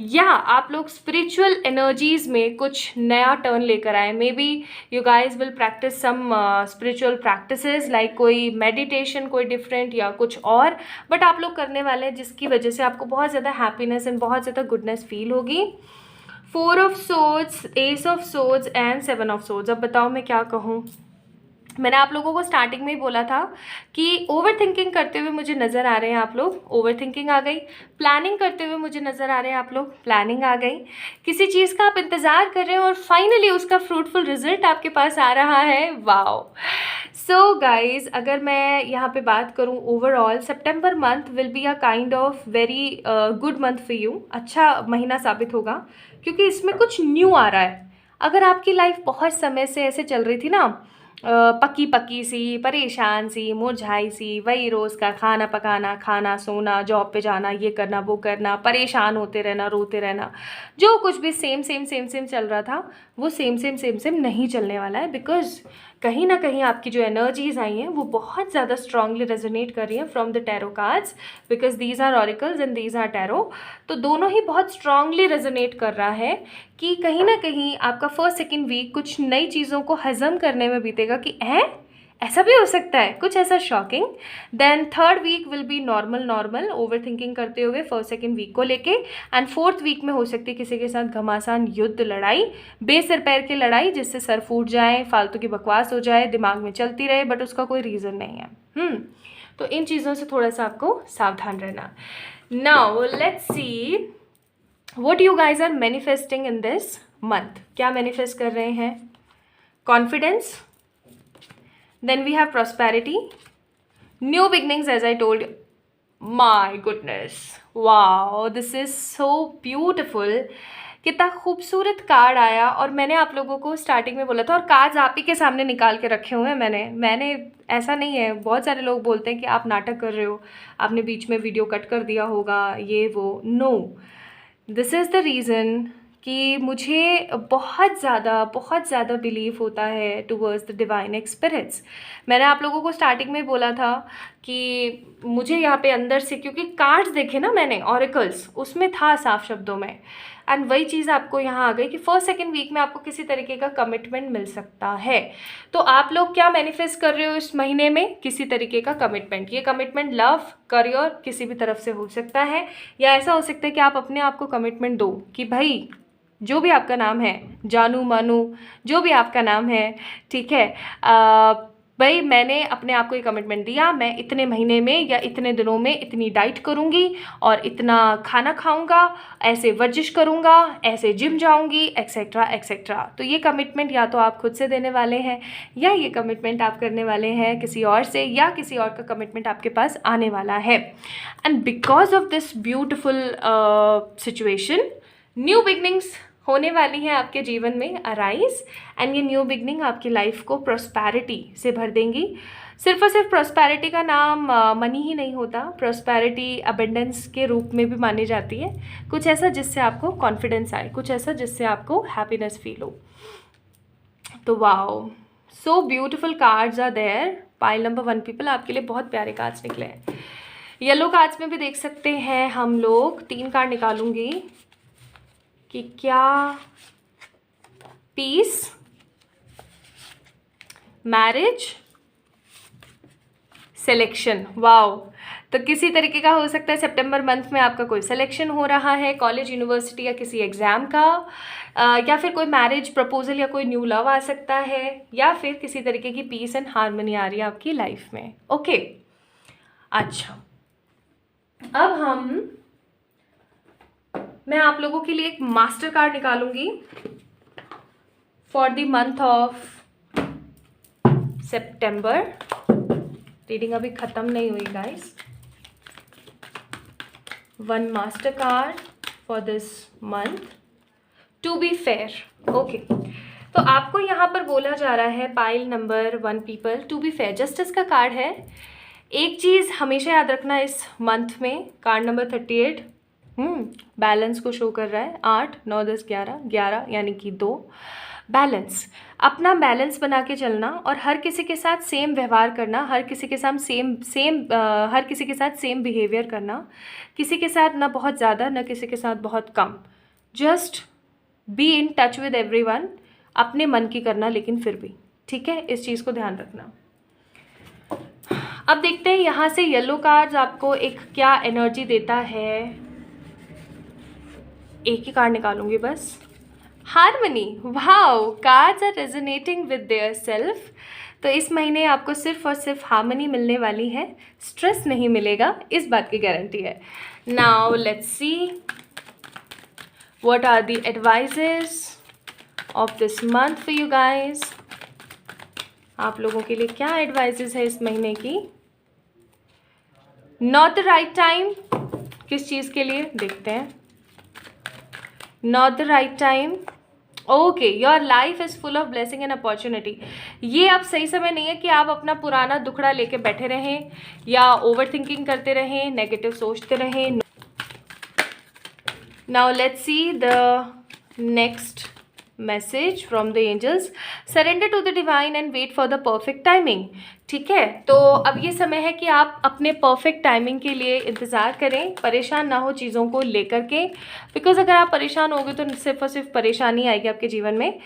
या आप लोग स्पिरिचुअल एनर्जीज में कुछ नया टर्न लेकर आए। Maybe you guys will practice some spiritual practices like कोई मेडिटेशन कोई डिफरेंट या कुछ और, बट आप लोग करने वाले हैं जिसकी वजह से आपको बहुत ज़्यादा हैप्पीनेस एंड बहुत ज़्यादा गुडनेस फील होगी। 4 of swords, S of swords and 7 of swords. अब बताओ मैं क्या कहूँ। मैंने आप लोगों को स्टार्टिंग में ही बोला था कि ओवर थिंकिंग करते हुए मुझे नज़र आ रहे हैं आप लोग, ओवर थिंकिंग आ गई। प्लानिंग करते हुए मुझे नज़र आ रहे हैं आप लोग, प्लानिंग आ गई। किसी चीज़ का आप इंतज़ार कर रहे हैं और फाइनली उसका फ्रूटफुल रिजल्ट आपके पास आ रहा है। वाओ। सो गाइज, अगर मैं यहाँ पे बात करूँ overall, September month will be a kind of very good month for you. अच्छा महीना साबित होगा क्योंकि इसमें कुछ न्यू आ रहा है। अगर आपकी लाइफ बहुत समय से ऐसे चल रही थी ना, पकी पकी सी, परेशान सी, मुरझाई सी, वही रोज़ का खाना पकाना, खाना सोना, जॉब पे जाना, ये करना वो करना, परेशान होते रहना, रोते रहना, जो कुछ भी सेम सेम सेम सेम चल रहा था वो सेम सेम सेम सेम नहीं चलने वाला है। बिकॉज कहीं ना कहीं आपकी जो एनर्जीज आई हैं वो बहुत ज़्यादा स्ट्रांगली रेजोनेट कर रही हैं from the tarot cards, because these are oracles and these are tarot. तो दोनों ही बहुत स्ट्रांगली रेजोनेट कर रहा है कि कहीं ना कहीं आपका फर्स्ट सेकेंड वीक कुछ नई चीज़ों को हजम करने में बीतेगा कि ऐसा भी हो सकता है, कुछ ऐसा shocking. Then third week will be normal overthinking करते हुए फर्स्ट सेकेंड वीक को लेके, एंड फोर्थ वीक में हो सकती है किसी के साथ घमासान युद्ध, लड़ाई, बेसर पैर की लड़ाई जिससे सर फूट जाए, फालतू की बकवास हो जाए, दिमाग में चलती रहे बट उसका कोई रीज़न नहीं है। तो इन चीज़ों से थोड़ा सा आपको सावधान रहना। Now let's see what you guys are manifesting in this month. क्या मैनिफेस्ट कर रहे हैं? Confidence, then we have prosperity, new beginnings as I told you. My goodness, wow, this is so beautiful. कितना खूबसूरत कार्ड आया। और मैंने आप लोगों को स्टार्टिंग में बोला था, और कार्ड्स आप ही के सामने निकाल के रखे हुए हैं मैंने ऐसा नहीं है। बहुत सारे लोग बोलते हैं कि आप नाटक कर रहे हो, आपने बीच में वीडियो कट कर दिया होगा, ये वो। No, this is the reason कि मुझे बहुत ज़्यादा बिलीव होता है टुवर्ड्स द डिवाइन स्पिरिट्स। मैंने आप लोगों को स्टार्टिंग में बोला था कि मुझे यहाँ पे अंदर से, क्योंकि कार्ड्स देखे ना मैंने ऑरिकल्स, उसमें था साफ शब्दों में, एंड वही चीज़ आपको यहाँ आ गई कि फर्स्ट सेकेंड वीक में आपको किसी तरीके का कमिटमेंट मिल सकता है। तो आप लोग क्या मैनिफेस्ट कर रहे हो इस महीने में? किसी तरीके का कमिटमेंट। ये कमिटमेंट लव, करियर, किसी भी तरफ से हो सकता है, या ऐसा हो सकता है कि आप अपने आप को कमिटमेंट दो कि भाई जो भी आपका नाम है, जानू मानू, जो भी आपका नाम है, ठीक है, भाई मैंने अपने आप को ये कमिटमेंट दिया, मैं इतने महीने में या इतने दिनों में इतनी डाइट करूँगी और इतना खाना खाऊँगा, ऐसे वर्जिश करूँगा, ऐसे जिम जाऊँगी, एक्सेट्रा एक्सेट्रा। तो ये कमिटमेंट या तो आप खुद से देने वाले हैं, या ये कमिटमेंट आप करने वाले हैं किसी और से, या किसी और का कमिटमेंट आपके पास आने वाला है। And because of this beautiful situation, new beginnings होने वाली है आपके जीवन में अराइज, एंड ये न्यू बिगनिंग आपकी लाइफ को प्रॉस्पैरिटी से भर देंगी। सिर्फ और सिर्फ प्रॉस्पैरिटी का नाम मनी ही नहीं होता, प्रॉस्पैरिटी अबेंडेंस के रूप में भी मानी जाती है। कुछ ऐसा जिससे आपको कॉन्फिडेंस आए, कुछ ऐसा जिससे आपको हैप्पीनेस फील हो। तो wow, so beautiful cards are there. Pile number 1 people, आपके लिए बहुत प्यारे कार्ड्स निकले हैं। येलो कार्ड्स में भी देख सकते हैं हम लोग। 3 कार्ड निकालूंगी कि क्या पीस, मैरिज, सिलेक्शन। वाओ, तो किसी तरीके का हो सकता है सितंबर मंथ में आपका कोई सिलेक्शन हो रहा है, कॉलेज, यूनिवर्सिटी या किसी एग्ज़ाम का, या फिर कोई मैरिज प्रपोजल या कोई न्यू लव आ सकता है, या फिर किसी तरीके की पीस एंड हार्मनी आ रही है आपकी लाइफ में। ओके, अच्छा, अब मैं आप लोगों के लिए एक मास्टर कार्ड निकालूंगी फॉर द मंथ ऑफ सितंबर। रीडिंग अभी ख़त्म नहीं हुई guys. 1 master card for this month to be fair. Okay, तो आपको यहाँ पर बोला जा रहा है pile number 1 people, to be fair, justice का कार्ड है। एक चीज़ हमेशा याद रखना इस मंथ में, कार्ड नंबर 38 बैलेंस को शो कर रहा है। 8, 9, 10, 11 यानी कि 2। बैलेंस, अपना बैलेंस बना के चलना और हर किसी के साथ सेम व्यवहार करना, हर किसी के साथ हर किसी के साथ सेम बिहेवियर करना, किसी के साथ ना बहुत ज़्यादा ना किसी के साथ बहुत कम। Just be in touch with everyone, अपने मन की करना लेकिन फिर भी, ठीक है, इस चीज़ को ध्यान रखना। अब देखते हैं यहाँ से येलो कार्ड्स आपको एक क्या एनर्जी देता है। एक ही कार्ड निकालूंगी बस। Harmony, wow, cards are resonating with their self. तो इस महीने आपको सिर्फ और सिर्फ हार्मनी मिलने वाली है, स्ट्रेस नहीं मिलेगा, इस बात की गारंटी है। Now let's see what are the advises of this month for you guys. आप लोगों के लिए क्या एडवाइजेस है इस महीने की। नॉट द राइट टाइम, किस चीज़ के लिए देखते हैं। Not the right time, okay, your life is full of blessing and opportunity. ये अब सही समय नहीं है कि आप अपना पुराना दुखड़ा लेके बैठे रहें या ओवर थिंकिंग करते रहें, नेगेटिव सोचते रहें। Now let's see the next message from the angels. Surrender to the divine and wait for the perfect timing. ठीक है, तो अब ये समय है कि आप अपने परफेक्ट टाइमिंग के लिए इंतज़ार करें, परेशान ना हो चीज़ों को लेकर के, बिकॉज अगर आप परेशान होगे तो सिर्फ और सिर्फ परेशानी आएगी आपके जीवन में।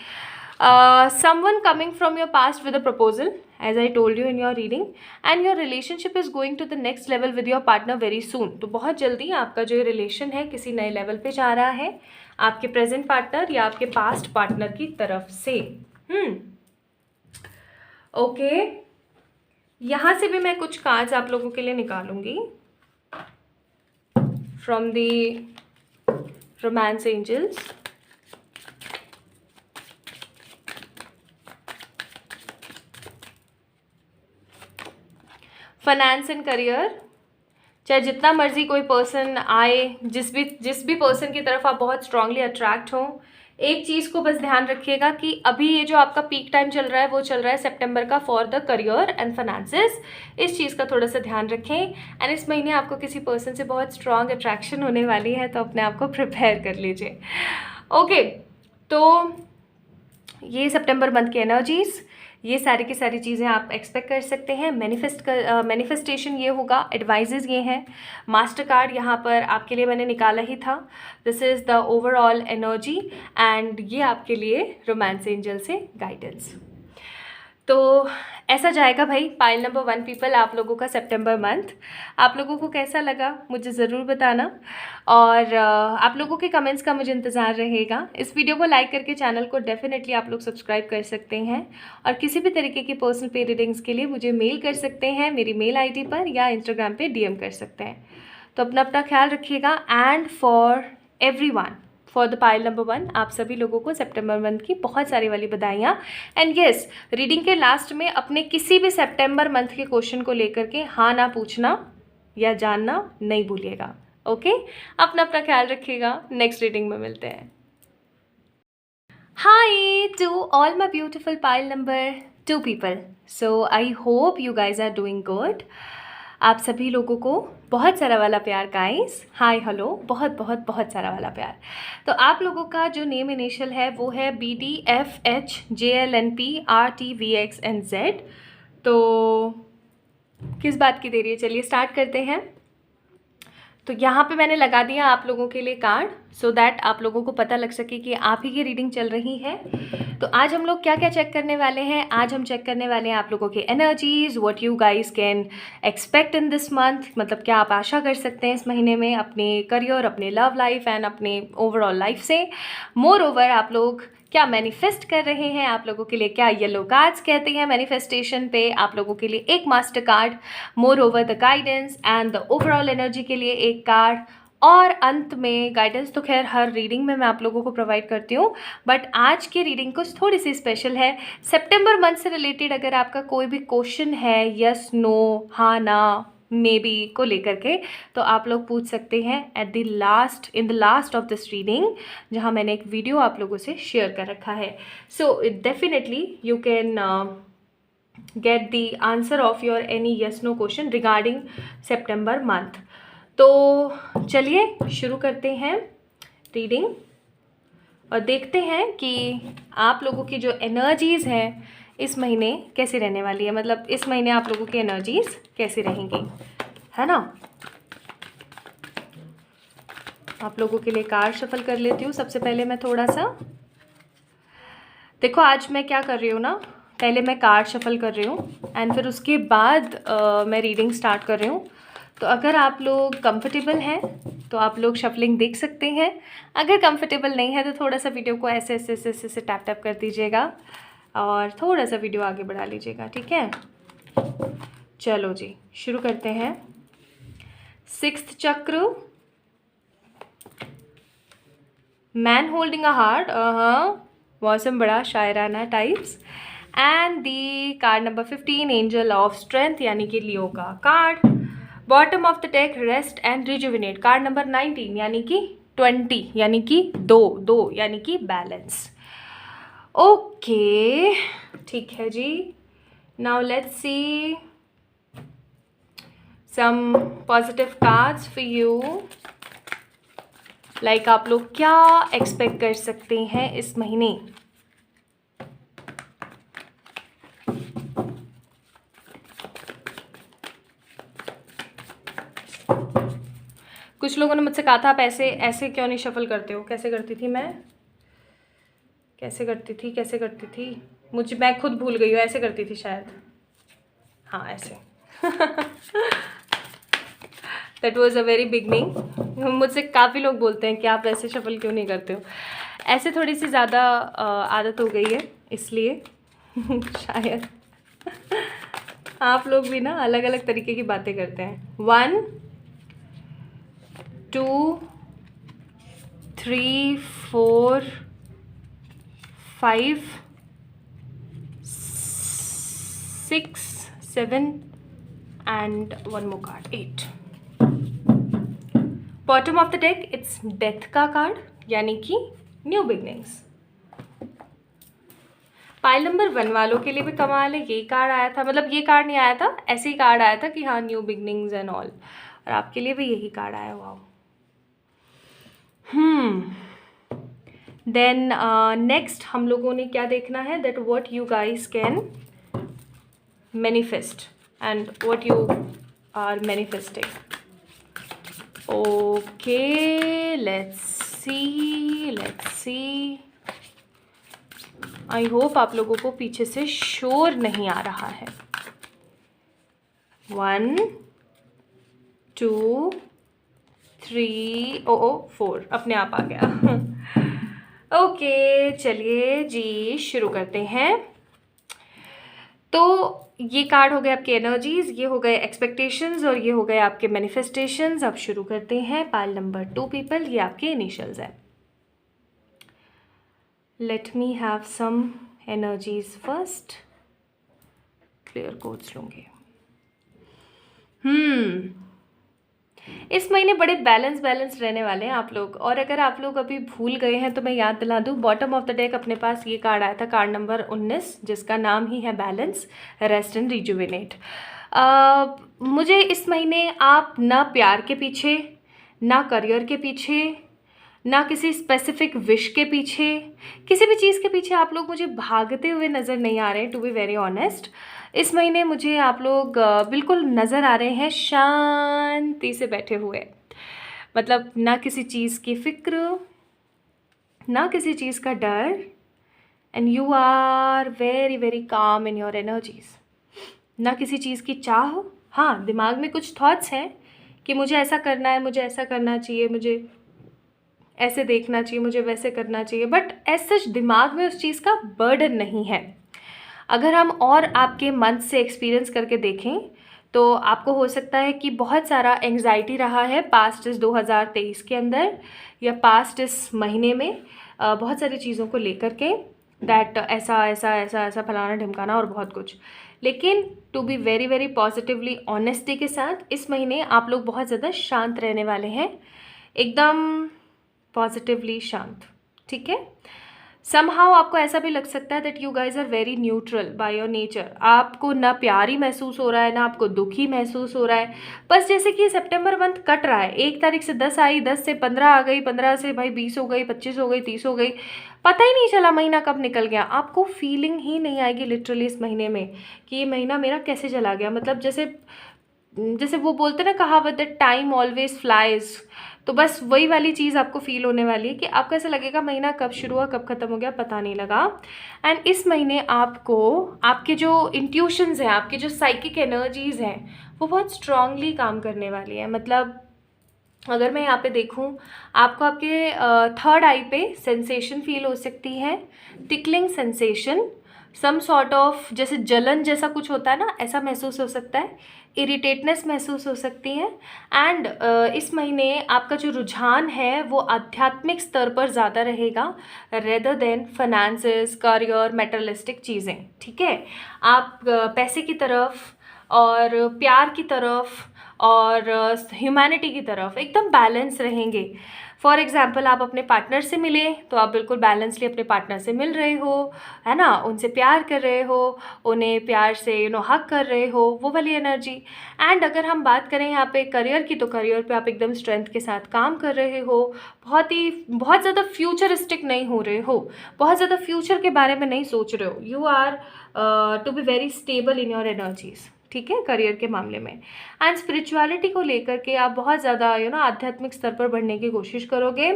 Someone coming from your past with a proposal, as I told you in your reading, and your relationship is going to the next level with your partner very soon. तो बहुत जल्दी आपका जो रिलेशन है किसी नए लेवल पे जा रहा है आपके प्रेजेंट पार्टनर या आपके पास्ट पार्टनर की तरफ से। ओके, यहाँ से भी मैं कुछ कार्ड्स आप लोगों के लिए निकालूंगी from the romance angels. Finance and career, चाहे जितना मर्जी कोई पर्सन आए, जिस भी पर्सन की तरफ आप बहुत स्ट्रांगली अट्रैक्ट हो, एक चीज़ को बस ध्यान रखिएगा कि अभी ये जो आपका पीक टाइम चल रहा है वो चल रहा है सितंबर का for the career and finances. इस चीज़ का थोड़ा सा ध्यान रखें। एंड इस महीने आपको किसी पर्सन से बहुत स्ट्रांग अट्रैक्शन होने वाली है, तो अपने आप को प्रिपेयर कर लीजिए। ओके, तो ये सितंबर मंथ की एनर्जीज़, ये सारी की सारी चीज़ें आप एक्सपेक्ट कर सकते हैं। मैनिफेस्टेशन ये होगा, एडवाइजेज ये हैं। मास्टर कार्ड यहाँ पर आपके लिए मैंने निकाला ही था। This is the overall energy and ये आपके लिए रोमांस एंजल से गाइडेंस। तो ऐसा जाएगा भाई पाइल नंबर 1 पीपल आप लोगों का सितंबर मंथ। आप लोगों को कैसा लगा मुझे ज़रूर बताना, और आप लोगों के कमेंट्स का मुझे इंतज़ार रहेगा। इस वीडियो को लाइक करके चैनल को डेफिनेटली आप लोग सब्सक्राइब कर सकते हैं, और किसी भी तरीके की पर्सनल पे रीडिंग्स के लिए मुझे मेल कर सकते हैं मेरी मेल आईडी पर, या इंस्टाग्राम पे डीएम कर सकते हैं। तो अपना ख्याल रखिएगा। And for everyone, for the pile number 1 आप सभी लोगों को सितंबर मंथ की बहुत सारी वाली बधाइयाँ। एंड येस, रीडिंग के लास्ट में अपने किसी भी सितंबर मंथ के क्वेश्चन को लेकर के हाँ ना पूछना या जानना नहीं भूलिएगा। ओके, अपना ख्याल रखिएगा। नेक्स्ट रीडिंग में मिलते हैं। Hi to all my beautiful pile number 2 people. So I hope you guys are doing good. आप सभी लोगों को बहुत सारा वाला प्यार गाइस. हाय हेलो, बहुत बहुत बहुत सारा वाला प्यार. तो आप लोगों का जो नेम इनिशियल है वो है BDFHJLNPRTVXNZ. तो किस बात की देरी है, चलिए स्टार्ट करते हैं. तो यहाँ पे मैंने लगा दिया आप लोगों के लिए कार्ड सो दैट आप लोगों को पता लग सके कि आप ही की रीडिंग चल रही है. तो आज हम लोग क्या क्या चेक करने वाले हैं. आज हम चेक करने वाले हैं आप लोगों की energies, what you guys can expect in this month. मतलब क्या आप आशा कर सकते हैं इस महीने में अपने करियर, अपने लव लाइफ एंड अपने ओवरऑल लाइफ से. मोर ओवर आप लोग क्या मैनिफेस्ट कर रहे हैं, आप लोगों के लिए क्या येलो कार्ड्स कहते हैं मैनिफेस्टेशन पे, आप लोगों के लिए एक master card, more over the guidance and the overall energy के लिए एक कार्ड, और अंत में गाइडेंस. तो खैर हर रीडिंग में मैं आप लोगों को प्रोवाइड करती हूँ, बट आज की रीडिंग कुछ थोड़ी सी स्पेशल है. सितंबर मंथ से रिलेटेड अगर आपका कोई भी क्वेश्चन है, यस नो, हाँ ना, मे बी को लेकर के, तो आप लोग पूछ सकते हैं at the last, in the last of this reading, जहाँ मैंने एक वीडियो आप लोगों से शेयर कर रखा है. So definitely you can get the answer of your any yes no question regarding सितंबर मंथ. तो चलिए शुरू करते हैं रीडिंग और देखते हैं कि आप लोगों की जो एनर्जीज़ हैं इस महीने कैसे रहने वाली है. मतलब इस महीने आप लोगों की एनर्जीज़ कैसी रहेंगी, है ना. आप लोगों के लिए कार्ड शफल कर लेती हूँ. सबसे पहले मैं थोड़ा सा देखो, आज मैं क्या कर रही हूँ ना, पहले मैं कार्ड शफल कर रही हूँ एंड फिर उसके बाद मैं रीडिंग स्टार्ट कर रही हूँ. तो अगर आप लोग कंफर्टेबल हैं तो आप लोग शफलिंग देख सकते हैं. अगर कंफर्टेबल नहीं है तो थोड़ा सा वीडियो को ऐसे ऐसे ऐसे ऐसे टैप टैप कर दीजिएगा और थोड़ा सा वीडियो आगे बढ़ा लीजिएगा, ठीक है. चलो जी शुरू करते हैं. 6th चक्र, मैन होल्डिंग अ हार्ट, मौसम बड़ा शायराना types, and the card number 15 angel of strength यानी कि लियो का card. Bottom of the deck rest and rejuvenate, card number 19 यानी कि 20 यानी कि दो यानी कि बैलेंस. ओके ठीक है जी. Now let's see some positive cards for you. Like आप लोग क्या एक्सपेक्ट कर सकते हैं इस महीने. कुछ लोगों ने मुझसे कहा था आप ऐसे ऐसे क्यों नहीं शफल करते हो. कैसे करती थी मैं, कैसे करती थी मैं खुद भूल गई हूँ. ऐसे करती थी शायद, हाँ ऐसे. That was a very beginning. मुझसे काफ़ी लोग बोलते हैं कि आप ऐसे शफल क्यों नहीं करते हो. ऐसे थोड़ी सी ज़्यादा आदत हो गई है इसलिए शायद. आप लोग भी ना अलग अलग तरीके की बातें करते हैं. 1 2 3 4 5 6 7 and one more card, 8. Bottom of the deck it's death का कार्ड यानी कि न्यू बिगनिंग्स. पाइल नंबर 1 वालों के लिए भी कमाल है, ये कार्ड आया था. मतलब ये कार्ड नहीं आया था, ऐसे ही कार्ड आया था कि हाँ न्यू बिगनिंग्स एंड ऑल, और आपके लिए भी यही कार्ड आया. वाओ. देन नेक्स्ट हम लोगों ने क्या देखना है, that what you guys can manifest and what you are manifesting. Okay let's see. I hope आप लोगों को पीछे से शोर नहीं आ रहा है. 1 2 3 4 अपने आप आ गया. ओके चलिए जी शुरू करते हैं. तो ये कार्ड हो गए आपके एनर्जीज, ये हो गए एक्सपेक्टेशंस और ये हो गए आपके मैनिफेस्टेशंस. अब शुरू करते हैं. पाइल नंबर 2 पीपल, ये आपके इनिशियल्स है. Let me have some energies first. Clear codes लूँगी. इस महीने बड़े बैलेंस रहने वाले हैं आप लोग। और अगर आप लोग अभी भूल गए हैं तो मैं याद दिला दूं, बॉटम ऑफ द डेक अपने पास ये कार्ड आया था, कार्ड नंबर 19, जिसका नाम ही है बैलेंस, रेस्ट एंड रिजुविनेट। मुझे इस महीने आप ना प्यार के पीछे, ना करियर के पीछे, ना किसी स्पेसिफिक विश के पीछे, किसी भी चीज़ के पीछे आप लोग मुझे भागते हुए नज़र नहीं आ रहे हैं, टू बी वेरी ऑनेस्ट। इस महीने मुझे आप लोग बिल्कुल नज़र आ रहे हैं शांति से बैठे हुए, मतलब ना किसी चीज़ की फिक्र, ना किसी चीज़ का डर, and you are very very calm in your energies. ना किसी चीज़ की चाह, हाँ दिमाग में कुछ थॉट्स हैं कि मुझे ऐसा करना है, मुझे ऐसा करना चाहिए, मुझे ऐसे देखना चाहिए, मुझे वैसे करना चाहिए, बट एज सच दिमाग में उस चीज़ का बर्डन नहीं है। अगर हम और आपके मंथ से एक्सपीरियंस करके देखें तो आपको हो सकता है कि बहुत सारा एंग्जाइटी रहा है पास्ट इस 2023 के अंदर, या पास्ट इस महीने में बहुत सारी चीज़ों को लेकर के, दैट ऐसा ऐसा ऐसा ऐसा फलाना ढिमकाना और बहुत कुछ। लेकिन to be very very positively honesty के साथ इस महीने आप लोग बहुत ज़्यादा शांत रहने वाले हैं, एकदम पॉजिटिवली शांत, ठीक है। समहाउ आपको ऐसा भी लग सकता है that you guys are very neutral by your nature. आपको ना प्यार ही महसूस हो रहा है, ना आपको दुख ही महसूस हो रहा है। बस जैसे कि सितंबर मंथ कट रहा है, 1 तारीख से 10 आई, 10 से 15 आ गई, 15 से भाई 20 हो गई, 25 हो गई, 30 हो गई, पता ही नहीं चला महीना कब निकल गया। आपको फीलिंग ही नहीं आएगी लिटरली इस महीने में कि ये महीना मेरा कैसे चला गया। मतलब जैसे वो बोलते ना कहावत, दैट टाइम ऑलवेज फ्लाइज, तो बस वही वाली चीज़ आपको फील होने वाली है कि आपको ऐसा लगेगा महीना कब शुरू हुआ कब ख़त्म हो गया पता नहीं लगा। एंड इस महीने आपको आपके जो इंट्यूशंस हैं, आपके जो साइकिक एनर्जीज़ हैं, वो बहुत स्ट्रांगली काम करने वाली है। मतलब अगर मैं यहाँ पे देखूँ, आपको आपके थर्ड आई पे सेंसेशन फील हो सकती है, tickling sensation, some sort of जैसे जलन जैसा कुछ होता है ना, ऐसा महसूस हो सकता है, इरिटेटनेस महसूस हो सकती है। एंड इस महीने आपका जो रुझान है वो आध्यात्मिक स्तर पर ज़्यादा रहेगा rather than finances, career, materialistic चीज़ें, ठीक है। आप पैसे की तरफ और प्यार की तरफ और ह्यूमैनिटी की तरफ एकदम बैलेंस रहेंगे। फॉर एग्ज़ाम्पल आप अपने पार्टनर से मिले तो आप बिल्कुल बैलेंसली अपने पार्टनर से मिल रहे हो, है ना, उनसे प्यार कर रहे हो, उन्हें प्यार से हक कर रहे हो, वो वाली एनर्जी। एंड अगर हम बात करें यहाँ पे करियर की, तो करियर पे आप एकदम स्ट्रेंथ के साथ काम कर रहे हो, बहुत ज़्यादा फ्यूचरिस्टिक नहीं हो रहे हो, बहुत ज़्यादा फ्यूचर के बारे में नहीं सोच रहे हो, you are to be very stable in your energies, ठीक है, करियर के मामले में। एंड स्पिरिचुअलिटी को लेकर के आप बहुत ज़्यादा आध्यात्मिक स्तर पर बढ़ने की कोशिश करोगे।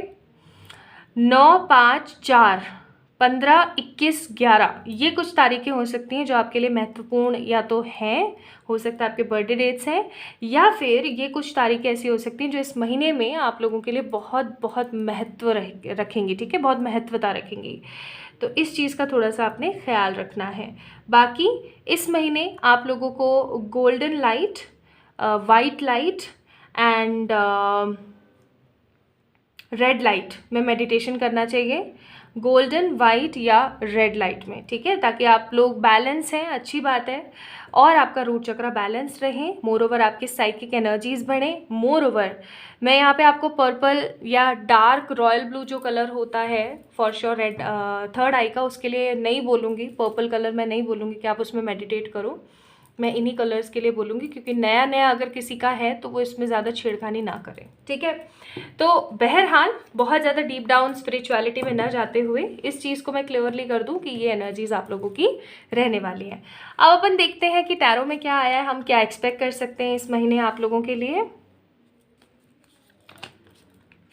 9, 5, 4, 15, 21, 11 ये कुछ तारीखें हो सकती हैं जो आपके लिए महत्वपूर्ण या तो हैं, हो सकता है आपके बर्थडे डेट्स हैं, या फिर ये कुछ तारीखें ऐसी हो सकती हैं जो इस महीने में आप लोगों के लिए बहुत बहुत महत्व रखेंगी, ठीक है, बहुत महत्वता रखेंगी। तो इस चीज़ का थोड़ा सा आपने ख्याल रखना है। बाकी इस महीने आप लोगों को golden light, white light and red light में मेडिटेशन करना चाहिए, गोल्डन, वाइट या रेड लाइट में, ठीक है, ताकि आप लोग बैलेंस हैं, अच्छी बात है, और आपका रूट चक्र बैलेंस रहे, मोर ओवर आपकी साइकिक एनर्जीज बढ़े। मोर ओवर मैं यहाँ पे आपको पर्पल या डार्क रॉयल ब्लू जो कलर होता है फॉर श्योर रेड थर्ड आई का, उसके लिए नहीं बोलूँगी, पर्पल कलर मैं नहीं बोलूँगी कि आप उसमें मेडिटेट करो, मैं इन्हीं कलर्स के लिए बोलूँगी, क्योंकि नया नया अगर किसी का है तो वो इसमें ज़्यादा छेड़खानी ना करें, ठीक है। तो बहरहाल बहुत ज़्यादा डीप डाउन स्पिरिचुअलिटी में न जाते हुए इस चीज़ को मैं क्लियरली कर दूं कि ये एनर्जीज आप लोगों की रहने वाली है। अब अपन देखते हैं कि टैरो में क्या आया है, हम क्या एक्सपेक्ट कर सकते हैं इस महीने आप लोगों के लिए।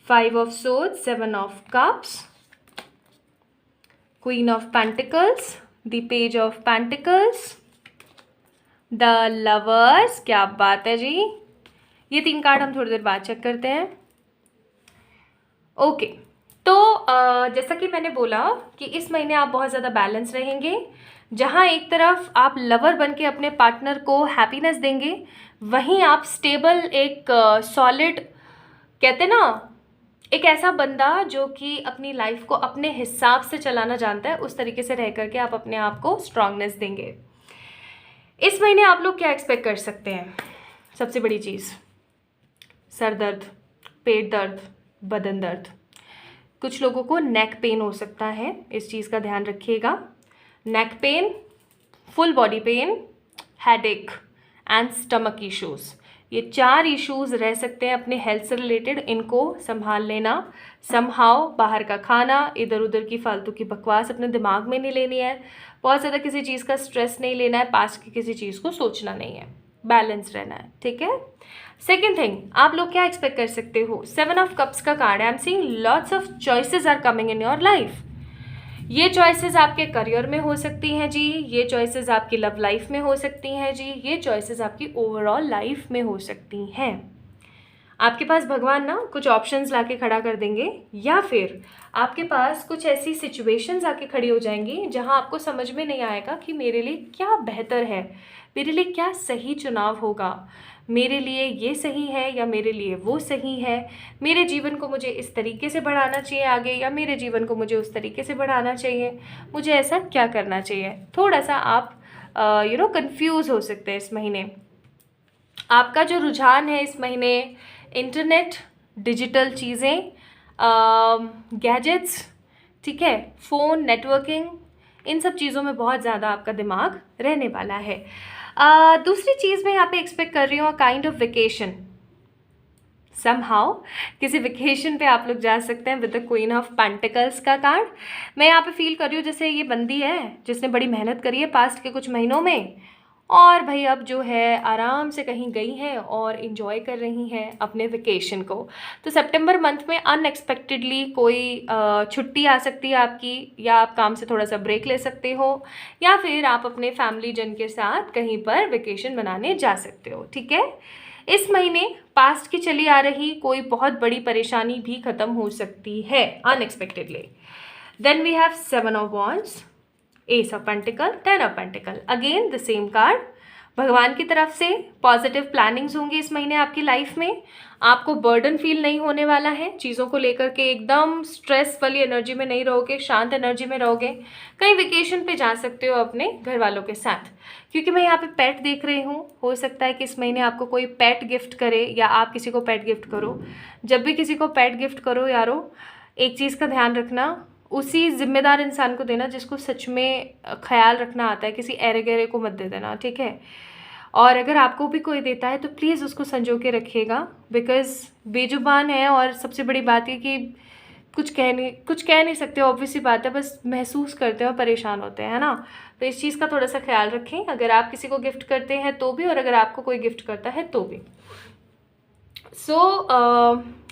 5 of swords, 7 of cups, queen of pentacles, the page of pentacles, the lovers, क्या बात है जी। ये 3 कार्ड हम थोड़ी देर बाद चेक करते हैं। ओके, तो जैसा कि मैंने बोला कि इस महीने आप बहुत ज़्यादा बैलेंस रहेंगे, जहाँ एक तरफ आप लवर बन के अपने पार्टनर को हैप्पीनेस देंगे, वहीं आप स्टेबल एक सॉलिड, कहते ना, एक ऐसा बंदा जो कि अपनी लाइफ को अपने हिसाब से चलाना जानता है, उस तरीके से रह करके आप अपने आप को स्ट्रांगनेस देंगे। इस महीने आप लोग क्या एक्सपेक्ट कर सकते हैं? सबसे बड़ी चीज़, सर दर्द, पेट दर्द, बदन दर्द। कुछ लोगों को नेक पेन हो सकता है, इस चीज़ का ध्यान रखिएगा। Neck pain, full body pain, headache and stomach issues, ये 4 इश्यूज़ रह सकते हैं अपने हेल्थ से रिलेटेड। इनको संभाल लेना। समहाउ बाहर का खाना, इधर उधर की फालतू की बकवास अपने दिमाग में नहीं लेनी है, बहुत ज़्यादा किसी चीज़ का स्ट्रेस नहीं लेना है, पास्ट की किसी चीज़ को सोचना नहीं है, बैलेंस रहना है, ठीक है। सेकेंड थिंग, आप लोग क्या एक्सपेक्ट कर सकते हो? 7 ऑफ कप्स का कार्ड है। I am seeing lots of choices are coming in your life. ये चॉइसेस आपके करियर में हो सकती हैं जी, ये चॉइसेस आपकी लव लाइफ में हो सकती हैं जी, ये चॉइसेस आपकी ओवरऑल लाइफ में हो सकती हैं। आपके पास भगवान ना कुछ ऑप्शंस लाके खड़ा कर देंगे, या फिर आपके पास कुछ ऐसी सिचुएशंस आके खड़ी हो जाएंगी जहां आपको समझ में नहीं आएगा कि मेरे लिए क्या बेहतर है, मेरे लिए क्या सही चुनाव होगा, मेरे लिए ये सही है या मेरे लिए वो सही है, मेरे जीवन को मुझे इस तरीके से बढ़ाना चाहिए आगे या मेरे जीवन को मुझे उस तरीके से बढ़ाना चाहिए, मुझे ऐसा क्या करना चाहिए। थोड़ा सा आप कंफ्यूज हो सकते हैं इस महीने। आपका जो रुझान है इस महीने इंटरनेट, डिजिटल चीज़ें, गैजेट्स, ठीक है, फ़ोन, नेटवर्किंग, इन सब चीज़ों में बहुत ज़्यादा आपका दिमाग रहने वाला है। दूसरी चीज़ मैं यहाँ पे एक्सपेक्ट कर रही हूँ काइंड ऑफ वेकेशन। समहाउ किसी वेकेशन पे आप लोग जा सकते हैं with the queen of pentacles का कार्ड। मैं यहाँ पे फील कर रही हूँ जैसे ये बंदी है जिसने बड़ी मेहनत करी है पास्ट के कुछ महीनों में, और भाई अब जो है आराम से कहीं गई हैं और इन्जॉय कर रही हैं अपने वेकेशन को। तो सितंबर मंथ में अनएक्सपेक्टेडली कोई छुट्टी आ सकती है आपकी, या आप काम से थोड़ा सा ब्रेक ले सकते हो, या फिर आप अपने फैमिली जन के साथ कहीं पर वेकेशन मनाने जा सकते हो, ठीक है। इस महीने पास्ट की चली आ रही कोई बहुत बड़ी परेशानी भी ख़त्म हो सकती है unexpectedly. Then we have 7 of wands, ace of pentacle, 10 of pentacle, again the same card. भगवान की तरफ से पॉजिटिव प्लानिंग्स होंगी इस महीने आपकी लाइफ में। आपको बर्डन फील नहीं होने वाला है, चीज़ों को लेकर के एकदम स्ट्रेस वाली एनर्जी में नहीं रहोगे, शांत एनर्जी में रहोगे। कहीं वेकेशन पे जा सकते हो अपने घर वालों के साथ, क्योंकि मैं यहाँ पे पेट देख रही हूँ। हो सकता है कि इस महीने आपको कोई पेट गिफ्ट करे या आप किसी को पेट गिफ्ट करो। जब भी किसी को पेट गिफ्ट करो यारो, एक चीज़ का ध्यान रखना, उसी जिम्मेदार इंसान को देना जिसको सच में ख्याल रखना आता है, किसी ऐरे गहरे को मत दे देना, ठीक है। और अगर आपको भी कोई देता है तो प्लीज़ उसको संजो के रखिएगा, बिकॉज़ बेजुबान है और सबसे बड़ी बात है कि कुछ कह नहीं सकते, ऑब्वियस सी बात है, बस महसूस करते हैं और परेशान होते हैं, है ना। तो इस चीज़ का थोड़ा सा ख्याल रखें, अगर आप किसी को गिफ्ट करते हैं तो भी, और अगर आपको कोई गिफ्ट करता है तो भी।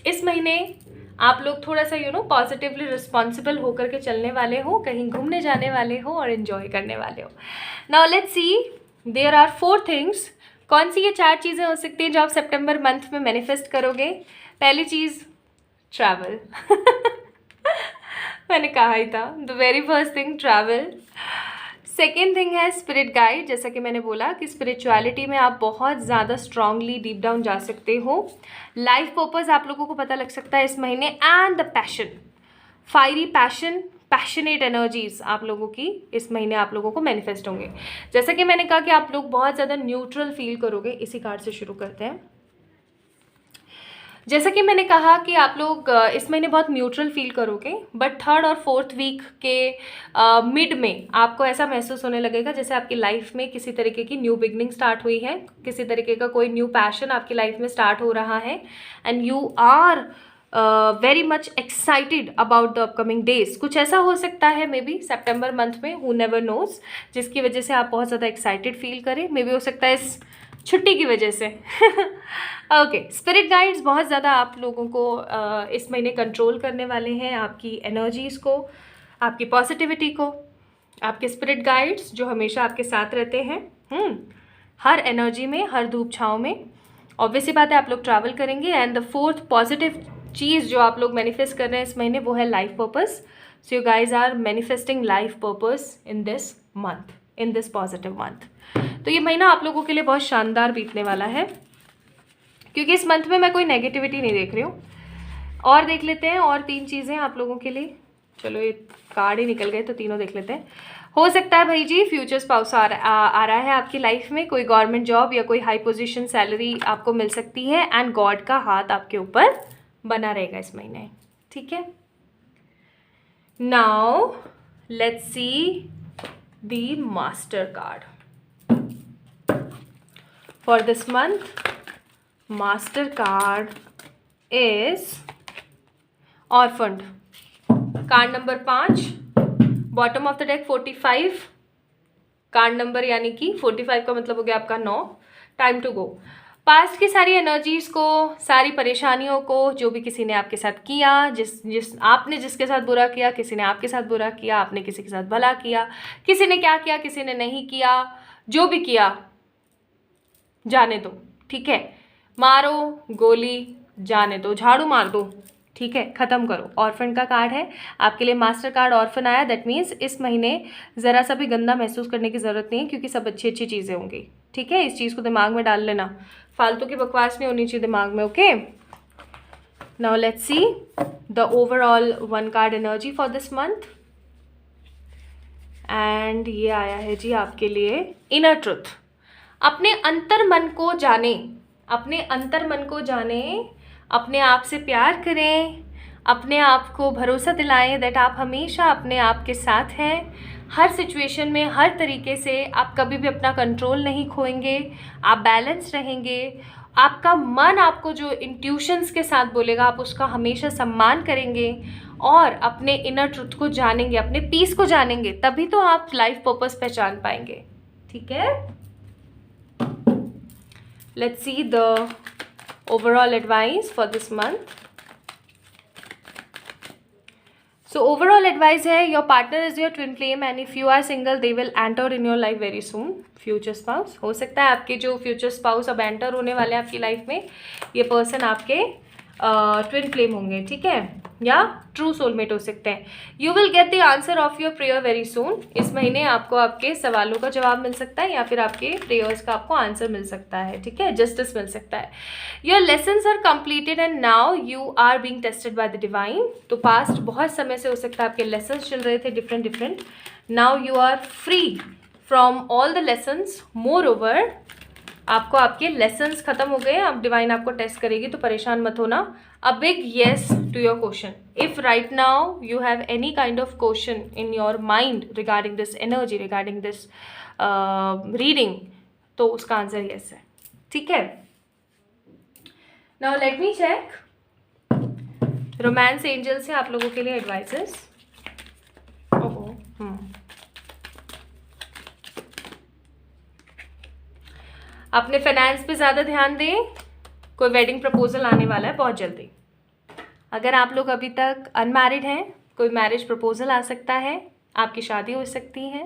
इस महीने आप लोग थोड़ा सा पॉजिटिवली रिस्पॉन्सिबल होकर के चलने वाले हो, कहीं घूमने जाने वाले हो और इन्जॉय करने वाले हो। Now let's see, there are 4 things. कौन सी ये 4 चीज़ें हो सकती हैं जो आप सितंबर मंथ में मैनिफेस्ट करोगे? पहली चीज़, ट्रैवल। मैंने कहा ही था, the very first thing, travel. Second thing है स्पिरिट गाइड। जैसा कि मैंने बोला कि स्पिरिचुअलिटी में आप बहुत ज़्यादा स्ट्रांगली डीप डाउन जा सकते हो। लाइफ पर्पस आप लोगों को पता लग सकता है इस महीने, and the passion, fiery passion, passionate energies आप लोगों की इस महीने आप लोगों को मैनिफेस्ट होंगे। जैसा कि मैंने कहा कि आप लोग बहुत ज़्यादा न्यूट्रल फील करोगे। इसी कार्ड से शुरू करते हैं। जैसा कि मैंने कहा कि आप लोग इस महीने बहुत न्यूट्रल फील करोगे, बट 3rd और 4th वीक के मिड में आपको ऐसा महसूस होने लगेगा जैसे आपकी लाइफ में किसी तरीके की न्यू बिगनिंग स्टार्ट हुई है, किसी तरीके का कोई न्यू पैशन आपकी लाइफ में स्टार्ट हो रहा है, and you are very much excited about the upcoming days. कुछ ऐसा हो सकता है मे बी सितंबर मंथ में, हु नेवर नोज, जिसकी वजह से आप बहुत ज़्यादा एक्साइटेड फील करें। मे बी हो सकता है इस छुट्टी की वजह से। ओके, स्पिरिट गाइड्स बहुत ज़्यादा आप लोगों को इस महीने कंट्रोल करने वाले हैं, आपकी एनर्जीज़ को, आपकी पॉजिटिविटी को। आपके स्पिरिट गाइड्स जो हमेशा आपके साथ रहते हैं, हर एनर्जी में, हर धूप छाँव में। ऑब्वियसली बात है आप लोग ट्रैवल करेंगे। एंड द 4th पॉजिटिव चीज़ जो आप लोग मैनिफेस्ट कर रहे हैं इस महीने, वो है life purpose. So you guys are manifesting life purpose in this month, in this positive month. तो ये महीना आप लोगों के लिए बहुत शानदार बीतने वाला है, क्योंकि इस मंथ में मैं कोई नेगेटिविटी नहीं देख रही हूँ। और देख लेते हैं और 3 चीज़ें आप लोगों के लिए। चलो ये कार्ड ही निकल गए तो तीनों देख लेते हैं। हो सकता है भाई जी फ्यूचर स्पाउस आ रहा है आपकी लाइफ में, कोई गवर्नमेंट जॉब या कोई हाई पोजीशन सैलरी आपको मिल सकती है, एंड गॉड का हाथ आपके ऊपर बना रहेगा इस महीने, ठीक है। Now let's see the master card for this month. Master card is orphaned, card number 5, bottom of the deck 45, card number यानी कि 45 का मतलब हो गया आपका 9, टाइम टू गो। पास्ट की सारी एनर्जीज को, सारी परेशानियों को, जो भी किसी ने आपके साथ किया, आपने जिसके साथ बुरा किया, किसी ने आपके साथ बुरा किया, आपने किसी के साथ भला किया, किसी ने क्या किया, किसी ने नहीं किया, जो भी किया जाने दो, ठीक है। मारो गोली, जाने दो, झाड़ू मार दो, ठीक है, ख़त्म करो। ऑर्फन का कार्ड है आपके लिए, मास्टर कार्ड ऑर्फन आया, दैट मीन्स इस महीने ज़रा सा भी गंदा महसूस करने की ज़रूरत नहीं है, क्योंकि सब अच्छी अच्छी चीज़ें होंगी, ठीक है। इस चीज़ को दिमाग में डाल लेना, फालतू की बकवास नहीं होनी चाहिए दिमाग में, okay. Now let's see the overall 1 card energy for this month, and ये आया है जी आपके लिए इनर ट्रुथ। अपने अंतर मन को जाने, अपने अंतर मन को जाने, अपने आप से प्यार करें, अपने आप को भरोसा दिलाएं दैट आप हमेशा अपने आप के साथ हैं, हर सिचुएशन में, हर तरीके से। आप कभी भी अपना कंट्रोल नहीं खोएंगे, आप बैलेंस रहेंगे। आपका मन आपको जो इंट्यूशंस के साथ बोलेगा, आप उसका हमेशा सम्मान करेंगे और अपने इनर ट्रुथ को जानेंगे, अपने पीस को जानेंगे, तभी तो आप लाइफ पर्पस पहचान पाएंगे, ठीक है। Let's see the overall advice for this month. So overall advice है, your partner is your twin flame and if you are single they will enter in your life very soon. Future spouse, हो सकता है आपके जो future spouse अब enter होने वाले हैं आपकी लाइफ में, ये person आपके ट्विन फ्लेम होंगे, ठीक है, या ट्रू सोलमेट हो सकते हैं। You will get the answer of your prayer very soon. इस महीने आपको आपके सवालों का जवाब मिल सकता है या फिर आपके प्रेयर्स का आपको आंसर मिल सकता है, ठीक है, जस्टिस मिल सकता है। Your lessons are completed and now you are being tested by the divine. तो पास्ट बहुत समय से हो सकता है आपके लेसन्स चल रहे थे different, now you are free from all the lessons. Moreover आपको आपके लेसन्स खत्म हो गए, अब डिवाइन आपको टेस्ट करेगी, तो परेशान मत होना। A big yes to your question. If right now you have any kind of question in your mind regarding this energy, regarding this reading, तो उसका आंसर येस है, ठीक है। Now let me check romance angel से आप लोगों के लिए एडवाइसेस। अपने फाइनेंस पे ज़्यादा ध्यान दें, कोई वेडिंग प्रपोजल आने वाला है बहुत जल्दी। अगर आप लोग अभी तक अनमैरिड हैं, कोई मैरिज प्रपोजल आ सकता है, आपकी शादी हो सकती है,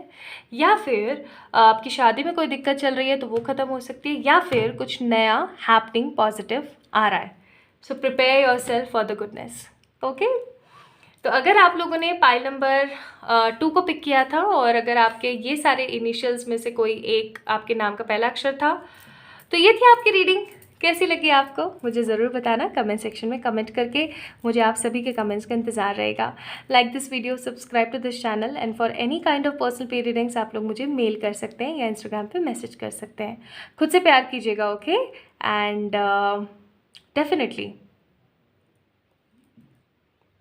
या फिर आपकी शादी में कोई दिक्कत चल रही है तो वो ख़त्म हो सकती है, या फिर कुछ नया हैपनिंग पॉजिटिव आ रहा है। So prepare your self for the goodness, okay. तो अगर आप लोगों ने पाइल नंबर 2 को पिक किया था और अगर आपके ये सारे इनिशियल्स में से कोई एक आपके नाम का पहला अक्षर था, तो ये थी आपकी रीडिंग। कैसी लगी आपको मुझे ज़रूर बताना कमेंट सेक्शन में कमेंट करके। मुझे आप सभी के कमेंट्स का इंतज़ार रहेगा। Like this video, subscribe to this channel, and for any kind of personal पे रीडिंग्स आप लोग मुझे मेल कर सकते हैं या इंस्टाग्राम पे मैसेज कर सकते हैं। खुद से प्यार कीजिएगा, ओके। एंड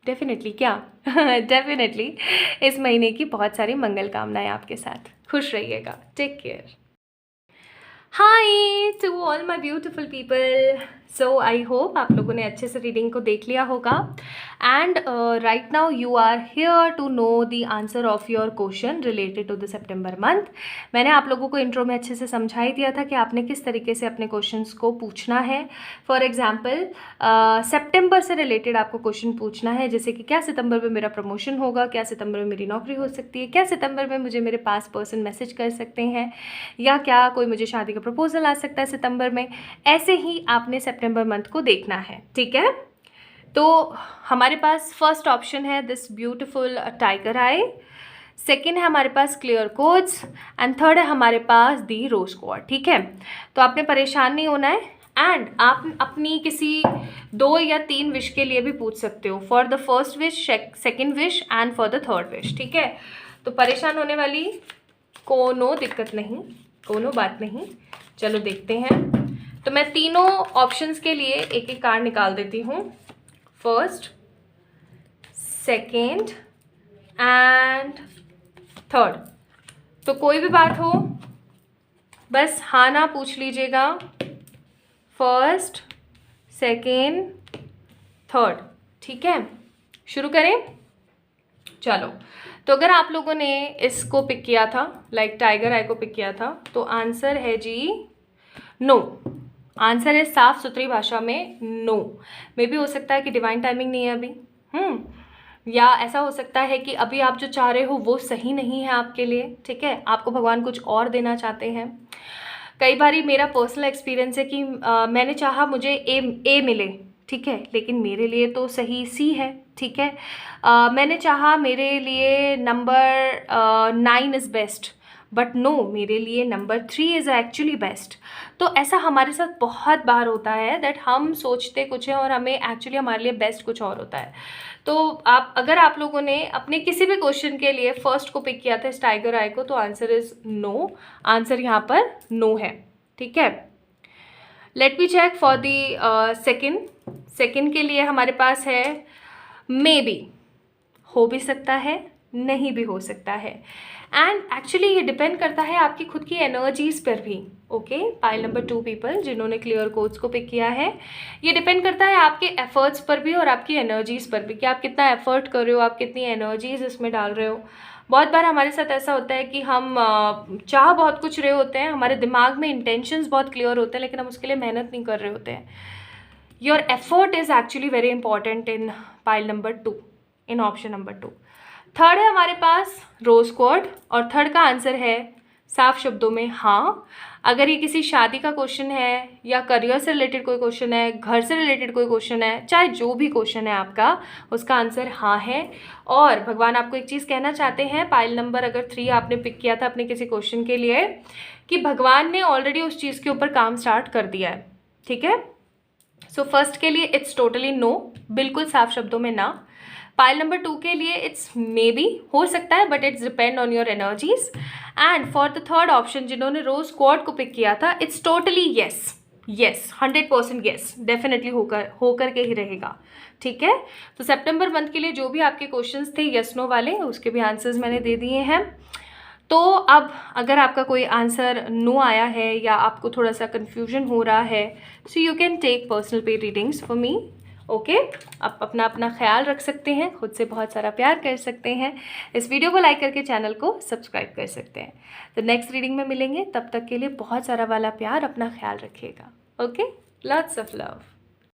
डेफिनेटली क्या डेफिनेटली इस महीने की बहुत सारी मंगल कामनाएं आपके साथ। खुश रहिएगा, take care. Hi to all my beautiful people. So I hope आप लोगों ने अच्छे से रीडिंग को देख लिया होगा, and right now you are here to know the answer of your question related to the सितंबर मंथ। मैंने आप लोगों को इंट्रो में अच्छे से समझा ही दिया था कि आपने किस तरीके से अपने क्वेश्चंस को पूछना है। फॉर एग्जांपल सितंबर से रिलेटेड आपको क्वेश्चन पूछना है, जैसे कि क्या सितंबर में मेरा प्रमोशन होगा, क्या सितंबर में मेरी नौकरी हो सकती है, क्या सितंबर में मुझे मेरे पास पर्सन मैसेज कर सकते हैं, या क्या कोई मुझे शादी का प्रपोजल आ सकता है सितंबर में। ऐसे ही आपने सितंबर मंथ को देखना है, ठीक है। तो हमारे पास फर्स्ट ऑप्शन है this beautiful tiger I, second है हमारे पास क्लियर कोड्स, एंड थर्ड है हमारे पास दी रोज क्वार्ट, ठीक है। तो आपने परेशान नहीं होना है, एंड आप अपनी किसी 2 या 3 विश के लिए भी पूछ सकते हो, for the first wish, second wish and for the third wish, ठीक है। तो परेशान होने वाली कोनो दिक्कत नहीं, कोनो बात नहीं। चलो देखते हैं। तो मैं तीनों ऑप्शंस के लिए एक एक कार्ड निकाल देती हूँ, फर्स्ट, सेकेंड एंड थर्ड। तो कोई भी बात हो बस हाँ ना पूछ लीजिएगा, फर्स्ट, सेकेंड, थर्ड, ठीक है। शुरू करें, चलो। तो अगर आप लोगों ने इसको पिक किया था, लाइक टाइगर आई को पिक किया था, तो आंसर है जी नो। आंसर है साफ सुथरी भाषा में नो। मे भी हो सकता है कि डिवाइन टाइमिंग नहीं है अभी, या ऐसा हो सकता है कि अभी आप जो चाह रहे हो वो सही नहीं है आपके लिए, ठीक है। आपको भगवान कुछ और देना चाहते हैं। कई बार मेरा पर्सनल एक्सपीरियंस है कि मैंने चाहा मुझे ए मिले, ठीक है, लेकिन मेरे लिए तो सही सी है, ठीक है। मैंने चाहा मेरे लिए number 9 is best, but no, मेरे लिए नंबर 3 इज़ एक्चुअली बेस्ट। तो ऐसा हमारे साथ बहुत बार होता है दैट हम सोचते कुछ है और हमें एक्चुअली हमारे लिए बेस्ट कुछ और होता है। तो अगर आप लोगों ने अपने किसी भी क्वेश्चन के लिए फर्स्ट को पिक किया था इस टाइगर आई को, तो आंसर इज़ नो। आंसर यहाँ पर नो है, ठीक है। Let me check for the second के लिए हमारे पास है मे बी, हो भी सकता है, नहीं भी हो सकता है। एंड एक्चुअली ये डिपेंड करता है आपकी खुद की एनर्जीज़ पर भी, ओके। पाइल नंबर 2 पीपल जिन्होंने क्लियर कोड्स को पिक किया है, ये डिपेंड करता है आपके एफर्ट्स पर भी और आपकी एनर्जीज़ पर भी, कि आप कितना एफर्ट कर रहे हो, आप कितनी एनर्जीज़ इसमें डाल रहे हो। बहुत बार हमारे साथ ऐसा होता है कि हम चाह बहुत कुछ रहे होते हैं, हमारे दिमाग में इंटेंशंस बहुत क्लियर होते हैं, लेकिन हम उसके लिए मेहनत नहीं कर रहे होते हैं। Your effort is actually very important in pile number 2, in option number 2। Third है हमारे पास रोज क्वार्ड, और थर्ड का आंसर है साफ शब्दों में हाँ। अगर ये किसी शादी का क्वेश्चन है या करियर से रिलेटेड कोई क्वेश्चन है, घर से रिलेटेड कोई क्वेश्चन है, चाहे जो भी क्वेश्चन है आपका, उसका आंसर हाँ है। और भगवान आपको एक चीज़ कहना चाहते हैं, पाइल नंबर अगर 3 आपने पिक किया था अपने किसी क्वेश्चन के लिए, कि भगवान ने ऑलरेडी उस चीज़ के ऊपर काम स्टार्ट कर दिया है, ठीक है। सो फर्स्ट के लिए इट्स टोटली नो, बिल्कुल साफ शब्दों में ना। पाइल नंबर 2 के लिए इट्स मे बी, हो सकता है, but it's depend on your energies. And for the third option जिन्होंने रोज स्क्वाड को पिक किया था, it's totally yes, 100% yes, definitely होकर के ही रहेगा, ठीक है। तो सितंबर मंथ के लिए जो भी आपके क्वेश्चंस थे येस नो वाले, उसके भी आंसर्स मैंने दे दिए हैं। तो अब अगर आपका कोई आंसर नो आया है या आपको थोड़ा सा कन्फ्यूजन हो रहा है, so you can take personal पे रीडिंग्स फॉर मी, ओके। आप अपना ख्याल रख सकते हैं, खुद से बहुत सारा प्यार कर सकते हैं, इस वीडियो को लाइक करके चैनल को सब्सक्राइब कर सकते हैं। तो नेक्स्ट रीडिंग में मिलेंगे, तब तक के लिए बहुत सारा वाला प्यार, अपना ख्याल रखिएगा, ओके। Lots of love.